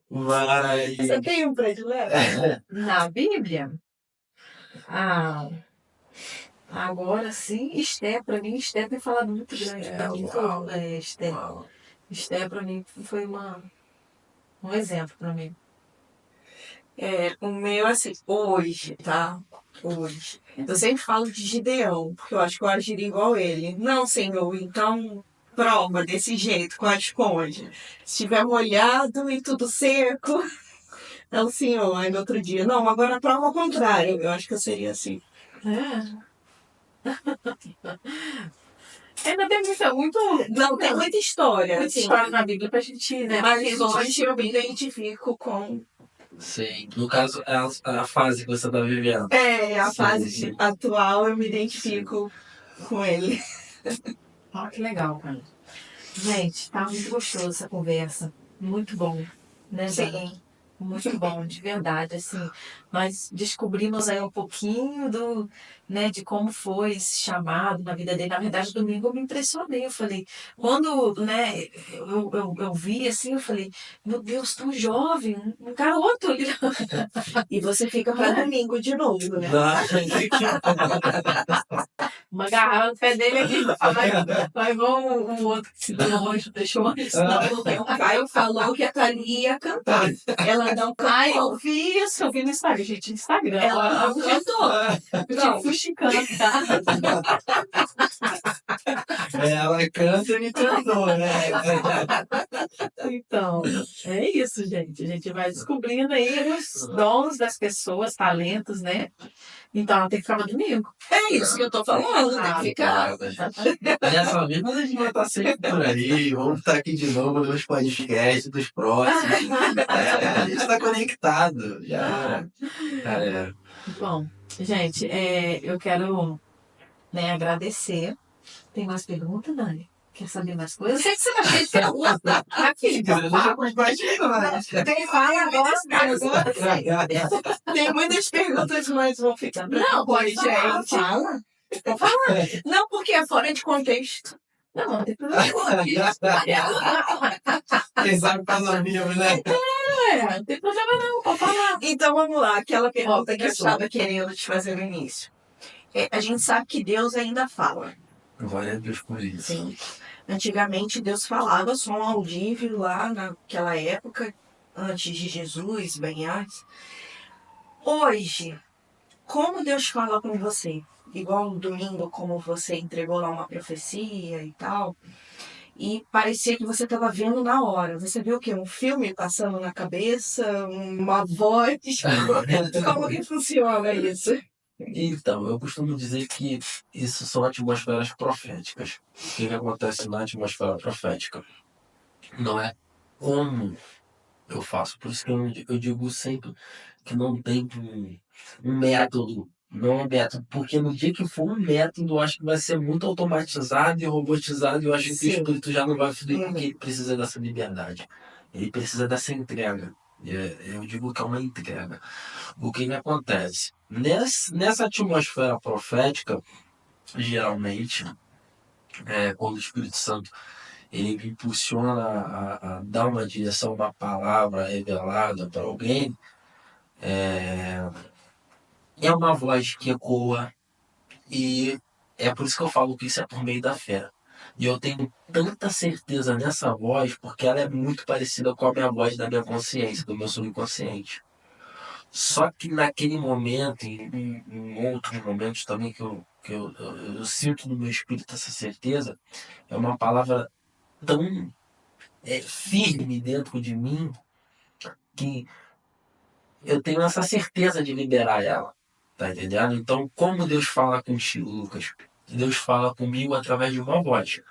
Mas... Você tem um predileto? Na Bíblia, ah, agora sim, Esté, para mim, Esté tem falado muito grande. Esté. Esté, para mim, foi um exemplo para mim. O meu, assim, hoje, tá? Hoje. Eu sempre falo de Gideão, porque eu acho que eu agiria igual ele. Não, Senhor, então prova desse jeito com a esponja. Se tiver molhado e tudo seco, não, Senhor. Aí no outro dia, não, agora prova ao contrário. Eu acho que eu seria assim. Ainda tem muito, Não, tem muita história. muita Assim, história na Bíblia pra gente, né? mas hoje eu me identifico com. Sim, no caso, é a fase que você está vivendo. A Sim, fase sim. atual eu me identifico com ele. Olha que legal, cara. Gente, tá muito gostoso essa conversa. Muito bom, né, Dani? Sim. Muito bom, de verdade, assim, nós descobrimos aí um pouquinho né, de como foi esse chamado na vida dele. Na verdade, domingo eu me impressionei, eu falei, quando, né, eu vi assim, eu falei, meu Deus, tão jovem, um garoto ali. E você fica para domingo de novo, né? Uma garrafa no pé dele aqui, vai igual um outro que se deu longe, deixou antes. O Caio falou que a Thalia ia cantar. Ela não Ai, cantou. eu vi isso, eu vi no Instagram, gente, Instagram. Ela não cantou. Eu fui chicana, tá? Ela canta e cantou, né? Então, é isso, gente. A gente vai descobrindo aí os dons das pessoas, talentos, né? Então, ela tem que ficar no domingo. É isso que eu tô falando, tem que ficar. Dessa vez, mas a gente vai estar sempre por aí. Vamos estar aqui de novo nos podcasts dos próximos. A gente está conectado. Já era. Bom, gente, eu quero, né, agradecer. Tem mais perguntas, Dani? Quer saber mais coisas? Eu sei que você tá cheio de perguntas. Aqui, Deixa com os bastidores. Tem muitas perguntas, mas vão ficar. Não, pode, gente. Fala. Não, porque é fora de contexto. Não, não tem problema. Quem sabe faz ao vivo, né? Não tem problema não, pode falar. Então vamos lá, aquela pergunta que eu pessoal. estava querendo te fazer no início. A gente sabe que Deus ainda fala. Glória a Deus por isso. Sim. Antigamente Deus falava som audível lá naquela época, antes de Jesus, bem antes. Hoje, como Deus fala com você? Igual no domingo, como você entregou lá uma profecia e tal. E parecia que você estava vendo na hora. Você viu o quê? Um filme passando na cabeça? Uma voz? Como que funciona isso? Então, eu costumo dizer que isso são atmosferas proféticas. O que acontece na atmosfera profética? Não é como eu faço. Por isso que eu digo sempre que não tem um método. Não é um método. Porque no dia que for um método, eu acho que vai ser muito automatizado e robotizado. E eu acho que o Sim. espírito já não vai fluir porque ele precisa dessa liberdade. Ele precisa dessa entrega. Eu digo que é uma entrega. O que acontece? Nessa atmosfera profética, geralmente, quando o Espírito Santo ele me impulsiona a dar uma direção, uma palavra revelada para alguém, é uma voz que ecoa, e é por isso que eu falo que isso é por meio da fé. E eu tenho tanta certeza nessa voz, porque ela é muito parecida com a minha voz da minha consciência, do meu subconsciente. Só que naquele momento, em outros momentos também que eu sinto no meu espírito essa certeza, é uma palavra tão firme dentro de mim que eu tenho essa certeza de liberar ela. Tá entendendo? Então, como Deus fala contigo, Lucas? Deus fala comigo através de uma voz.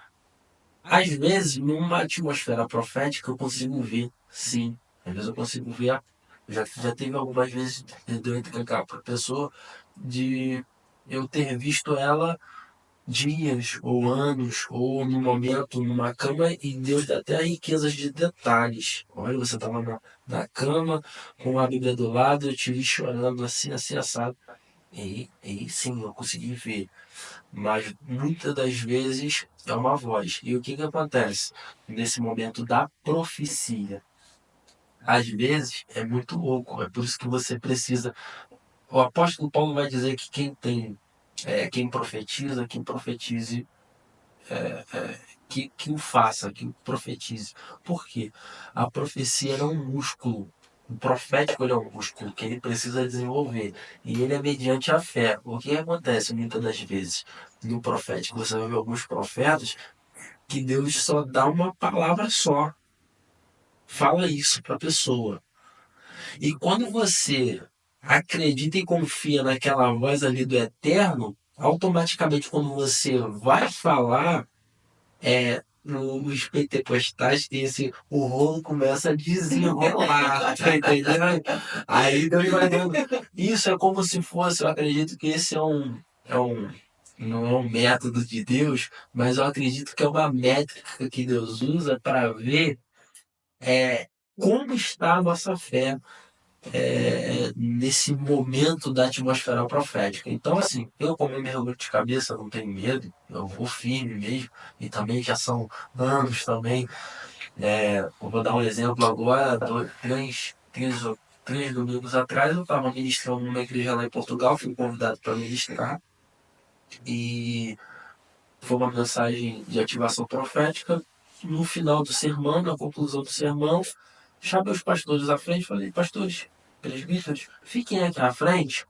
Às vezes, numa atmosfera profética, eu consigo ver, sim. Às vezes eu consigo ver. Já teve algumas vezes de eu entregar para a pessoa de eu ter visto ela dias ou anos ou no momento numa cama e Deus dá até riquezas de detalhes. Olha, você estava na cama com a Bíblia do lado, eu te vi chorando assim, assim, assado. E sim, eu consegui ver. Mas muitas das vezes é uma voz. E o que acontece nesse momento da profecia? Às vezes é muito louco, é por isso que você precisa. O apóstolo Paulo vai dizer que quem profetize, que o faça, que o profetize. Por quê? A profecia é um músculo. O profético ele é um músculo que ele precisa desenvolver. E ele é mediante a fé. O que acontece muitas das vezes no profético? Você vai ver alguns profetas que Deus só dá uma palavra só. Fala isso para a pessoa. E quando você acredita e confia naquela voz ali do eterno, automaticamente quando você vai falar, nos pentecostais tem esse, o rolo começa a desenrolar, tá entendendo? Aí Deus vai dando. Isso é como se fosse, eu acredito que esse não é um método de Deus, mas eu acredito que é uma métrica que Deus usa para ver é, como está a nossa fé nesse momento da atmosfera profética. Então, assim, eu como eu mergulho de cabeça, não tenho medo, eu vou firme mesmo, e também já são anos também. Eu vou dar um exemplo agora, três domingos atrás eu estava ministrando numa igreja lá em Portugal, fui convidado para ministrar, e foi uma mensagem de ativação profética. No final do sermão, na conclusão do sermão, chamei os pastores à frente e falei, pastores, presbíteros, fiquem aqui à frente,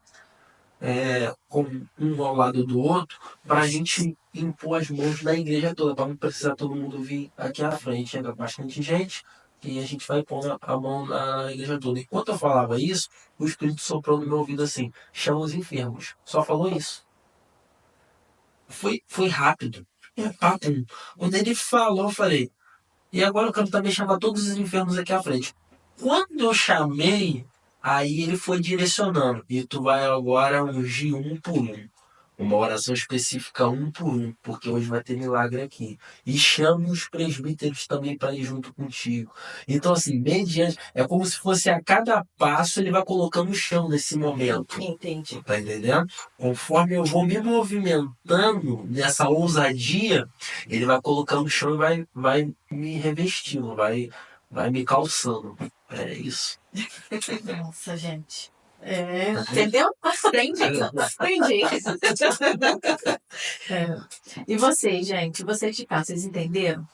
com um ao lado do outro, para a gente impor as mãos na igreja toda, para não precisar todo mundo vir aqui à frente. Chega bastante gente e a gente vai pôr a mão na igreja toda. Enquanto eu falava isso, o Espírito soprou no meu ouvido assim, chama os enfermos. Só falou isso. Foi rápido. Papum. Quando ele falou, eu falei, e agora eu quero também chamar todos os enfermos aqui à frente. Quando eu chamei, aí ele foi direcionando. E tu vai agora ungir um por um. Uma oração específica um por um, porque hoje vai ter milagre aqui. E chame os presbíteros também para ir junto contigo. Então, assim, mediante, é como se fosse a cada passo ele vai colocando o chão nesse momento. Entendi. Tá entendendo? Conforme eu vou me movimentando nessa ousadia, ele vai colocando o chão e vai me revestindo, vai me calçando. É isso. Nossa, gente. Entendeu? Aprendi. Aprendi. E vocês, gente? Vocês de cá, vocês entenderam?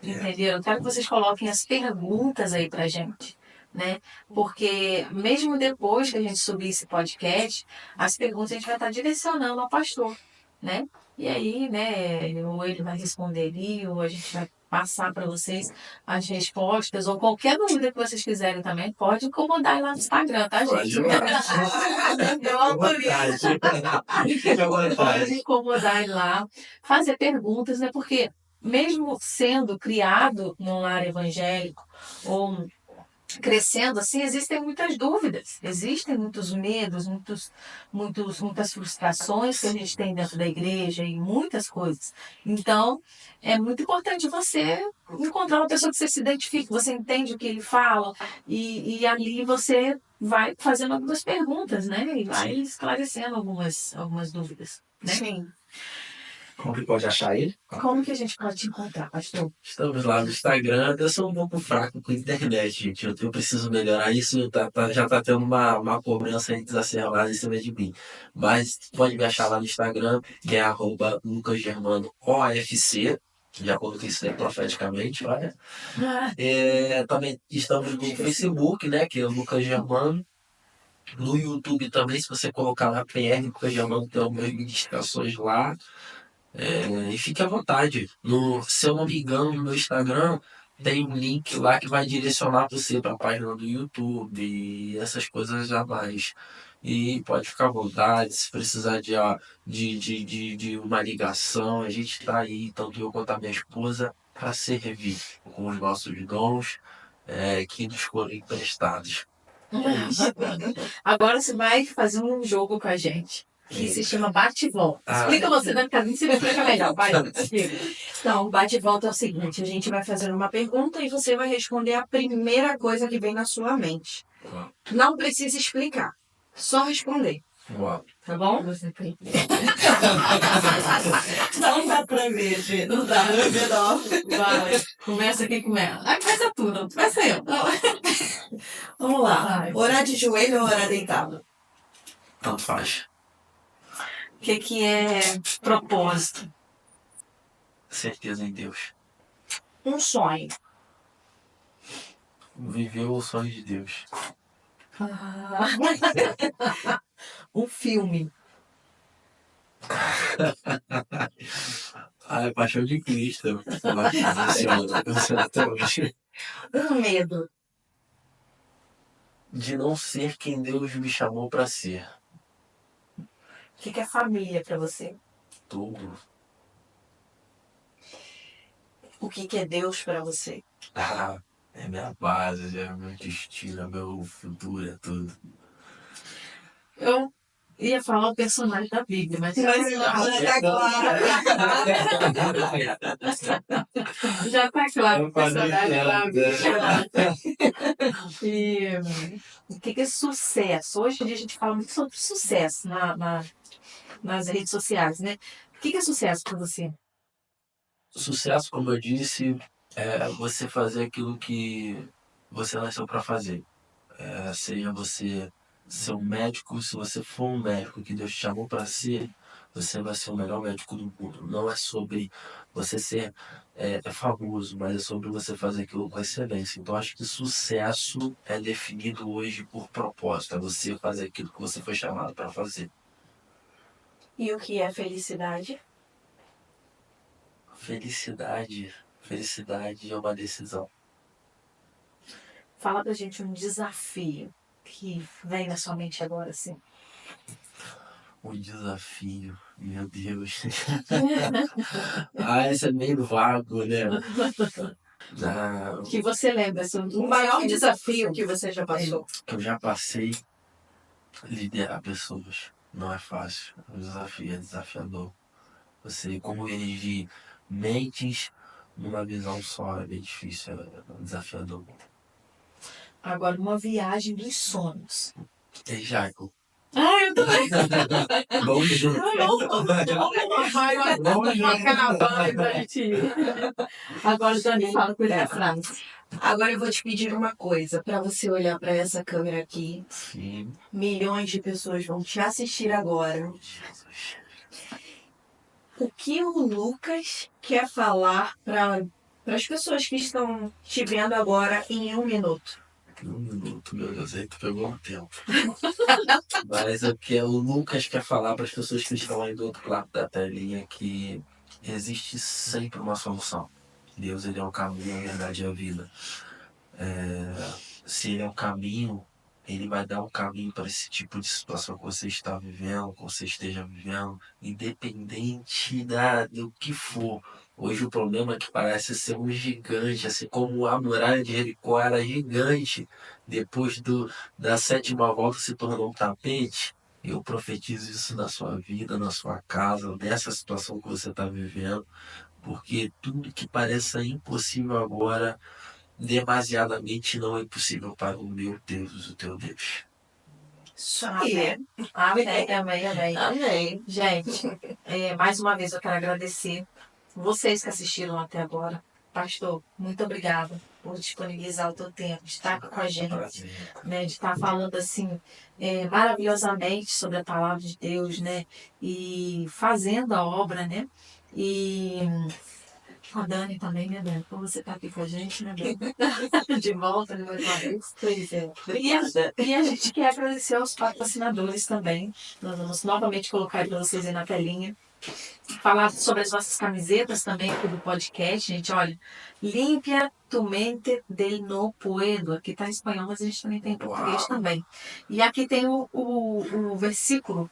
Entenderam? Eu quero que vocês coloquem as perguntas aí pra gente, né? Porque mesmo depois que a gente subir esse podcast, as perguntas a gente vai estar direcionando ao pastor, né? E aí, né, ou ele vai responder ali, ou a gente vai passar para vocês as respostas, ou qualquer dúvida que vocês quiserem também, pode incomodar lá no Instagram, tá, gente? Eu autorizo. Pode incomodar ele lá, fazer perguntas, né? Porque mesmo sendo criado num lar evangélico ou crescendo assim, existem muitas dúvidas, existem muitos medos, muitas frustrações que a gente tem dentro da igreja e muitas coisas. Então, é muito importante você encontrar uma pessoa que você se identifique, você entende o que ele fala e ali você vai fazendo algumas perguntas, né? E vai esclarecendo algumas dúvidas, né? Sim. Como que pode achar ele? Como que a gente pode te encontrar, pastor? Estamos lá no Instagram. Eu sou um pouco fraco com a internet, gente. Eu preciso melhorar isso. Já tá tendo uma cobrança aí exacerbada em cima de mim. Mas pode me achar lá no Instagram, que é @LucasGermanoOFC. Já coloquei isso aí profeticamente, olha. Também estamos no Facebook, né? Que é o Lucas Germano. No YouTube também, se você colocar lá PR Lucas Germano, tem algumas ministrações lá. E fique à vontade. Se eu não me engano, no meu Instagram tem um link lá que vai direcionar você para a página do YouTube e essas coisas a mais. E pode ficar à vontade, se precisar de uma ligação, a gente está aí, tanto eu quanto a minha esposa, para servir com os nossos dons que nos foram emprestados. Agora você vai fazer um jogo com a gente, que se chama Bate e Volta. Explica você, Dani Casinha, você vai explicar melhor. Vai, explica. Então, o Bate e Volta é o seguinte, a gente vai fazer uma pergunta e você vai responder a primeira coisa que vem na sua mente. Não precisa explicar, só responder. Uau. Tá bom? Você tem. Não dá pra ver, gente. Não dá pra ver, não. Vai, começa quem começa. Ah, começa tudo, começa eu. Vamos lá. Vai. Orar de joelho ou orar deitado? Tanto faz. O que é propósito? Certeza em Deus. Um sonho. Viveu o sonho de Deus. Um filme. É Paixão de Cristo. Até hoje. Um medo. De não ser quem Deus me chamou para ser. O que é família pra você? Tudo. O que é Deus pra você? É minha base, é meu destino, é meu futuro, é tudo. Eu ia falar o personagem da Bíblia, mas Já tá claro o Eu falei personagem da Bíblia. certo. E o que é sucesso? Hoje em dia a gente fala muito sobre sucesso nas redes sociais, né? O que é sucesso para você? Sucesso, como eu disse, é você fazer aquilo que você nasceu para fazer. Seja você ser um médico, se você for um médico que Deus te chamou para ser, você vai ser o melhor médico do mundo. Não é sobre você ser famoso, mas é sobre você fazer aquilo com excelência. Então, acho que sucesso é definido hoje por propósito. É você fazer aquilo que você foi chamado para fazer. E o que é felicidade? Felicidade é uma decisão. Fala pra gente um desafio que vem na sua mente agora, assim. Um desafio, meu Deus. Esse é meio vago, né? Que você lembra, assim, O maior desafio que você já passou? Que eu já passei, liderar pessoas. Não é fácil. O desafio é desafiador. Você convergir mentes numa visão só é bem difícil, é desafiador. Agora, uma viagem dos sonhos. E Jaco, Eu também. vamos junto. Vamos acabar pra gente ir. Agora, Dani, fala com a frase. Agora eu vou te pedir uma coisa, para você olhar para essa câmera aqui. Sim, Milhões de pessoas vão te assistir agora. Jesus. O que o Lucas quer falar para as pessoas que estão te vendo agora em 1 minuto? 1 minuto, meu Deus, aí tu pegou um tempo. Mas o que o Lucas quer falar para as pessoas que estão aí do outro lado da telinha é que existe sempre uma solução. Deus, ele é o caminho, a verdade e a vida. Se ele é o caminho, ele vai dar um caminho para esse tipo de situação que você está vivendo, que você esteja vivendo, independente do que for. Hoje o problema é que parece ser um gigante, assim como a muralha de Jericó era gigante, depois da 7ª volta se tornou um tapete. Eu profetizo isso na sua vida, na sua casa, nessa situação que você está vivendo, porque tudo que pareça impossível agora demasiadamente não é impossível para o meu Deus, o teu Deus. Isso aí. Amém, amém, amém. Amém. Gente, mais uma vez eu quero agradecer vocês que assistiram até agora. Pastor, muito obrigada por disponibilizar o teu tempo, de estar com a gente, né, de estar falando assim maravilhosamente sobre a palavra de Deus, né, e fazendo a obra, né, e a Dani também, né, Dani? Como você está aqui com a gente, né, Dani? De volta, né, mais uma vez. Pois é. E a gente quer agradecer aos patrocinadores também. Nós vamos novamente colocar para vocês aí na telinha. Falar sobre as nossas camisetas também aqui do podcast, gente. Olha, Limpia tu mente del no puedo. Aqui está em espanhol, mas a gente também tem em português também. E aqui tem o versículo,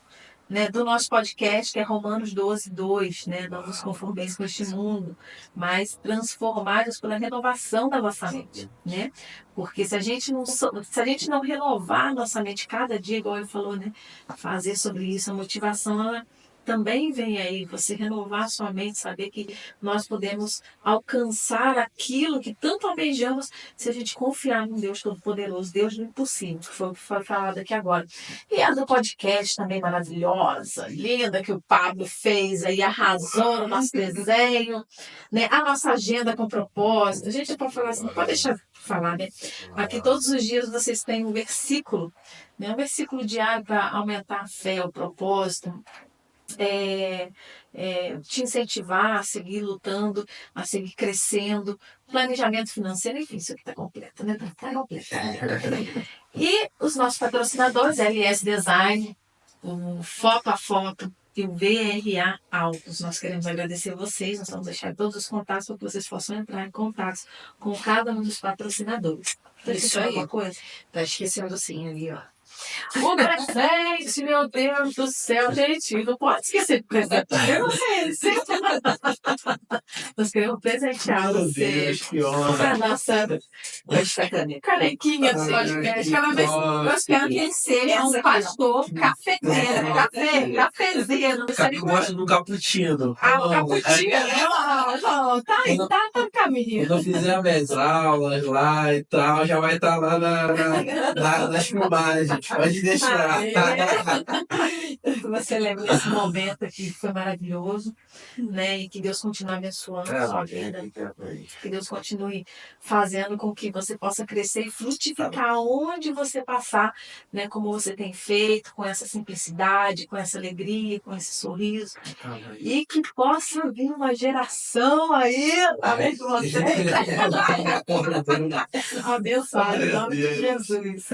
né, do nosso podcast, que é Romanos 12, 2, né? Não vos conformeis com este mundo, mas transformai-vos pela renovação da vossa mente, né? Porque se a gente não renovar a nossa mente cada dia, igual ele falou, né? Fazer sobre isso, a motivação, ela também vem aí, você renovar a sua mente, saber que nós podemos alcançar aquilo que tanto almejamos se a gente confiar no Deus Todo-Poderoso, Deus do impossível, que foi o que foi falado aqui agora. E a do podcast também maravilhosa, linda, que o Pablo fez aí, arrasou no nosso desenho, né? A nossa agenda com propósito. A gente pode falar assim, não pode deixar de falar, né? Aqui todos os dias vocês têm um versículo, né? Um versículo diário para aumentar a fé, o propósito, te incentivar a seguir lutando, a seguir crescendo, planejamento financeiro, enfim, isso aqui está completo, né? Está completo. E os nossos patrocinadores, LS Design, o Foto a Foto e o VRA Autos. Nós queremos agradecer vocês, nós vamos deixar todos os contatos para que vocês possam entrar em contato com cada um dos patrocinadores. Isso aí. Uma coisa? Tá esquecendo sim ali, ó. O presente, meu Deus do céu, gente, não pode esquecer do presente. Nós queremos presentear Meu você Deus, que com honra. a nossa canequinha do podcast. Cada vez eu espero que ele seja um pastor cafeteiro, cafezeiro. Eu gosto do cappuccino. Ah, o cappuccino. Não, tá no caminho. Quando eu fizer minhas aulas lá e tal, já vai estar lá nas filmagens. Pode deixar. Você lembra desse momento aqui que foi maravilhoso, né? E que Deus continue abençoando a sua vida. Que Deus continue fazendo com que você possa crescer e frutificar onde você passar, né? Como você tem feito, com essa simplicidade, com essa alegria, com esse sorriso. E que possa vir uma geração aí, através de você. Abençoado, em nome de Jesus.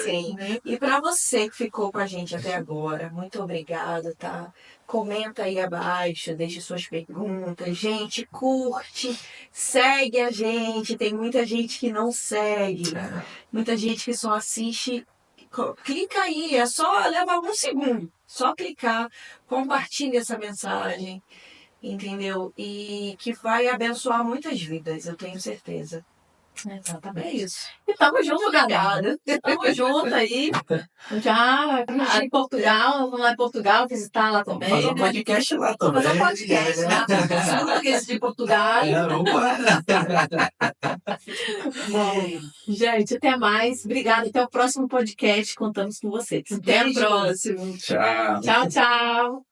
Sim. E para você que ficou com a gente até agora, muito obrigada, tá? Comenta aí abaixo, deixe suas perguntas. Gente, curte, segue a gente. Tem muita gente que não segue, muita gente que só assiste. Clica aí, é só levar um segundo. Só clicar, compartilha essa mensagem, entendeu? E que vai abençoar muitas vidas, eu tenho certeza. Exatamente. É isso. E tamo junto, galera. Tamo junto aí. Já em Portugal, vamos lá em Portugal visitar lá também. Fazer um podcast lá também. Fazer um podcast, né? Os portugueses de Portugal. Bom, gente, até mais. Obrigada. Até o próximo podcast. Contamos com vocês. Até a Beijo. próxima. Tchau. Tchau, tchau.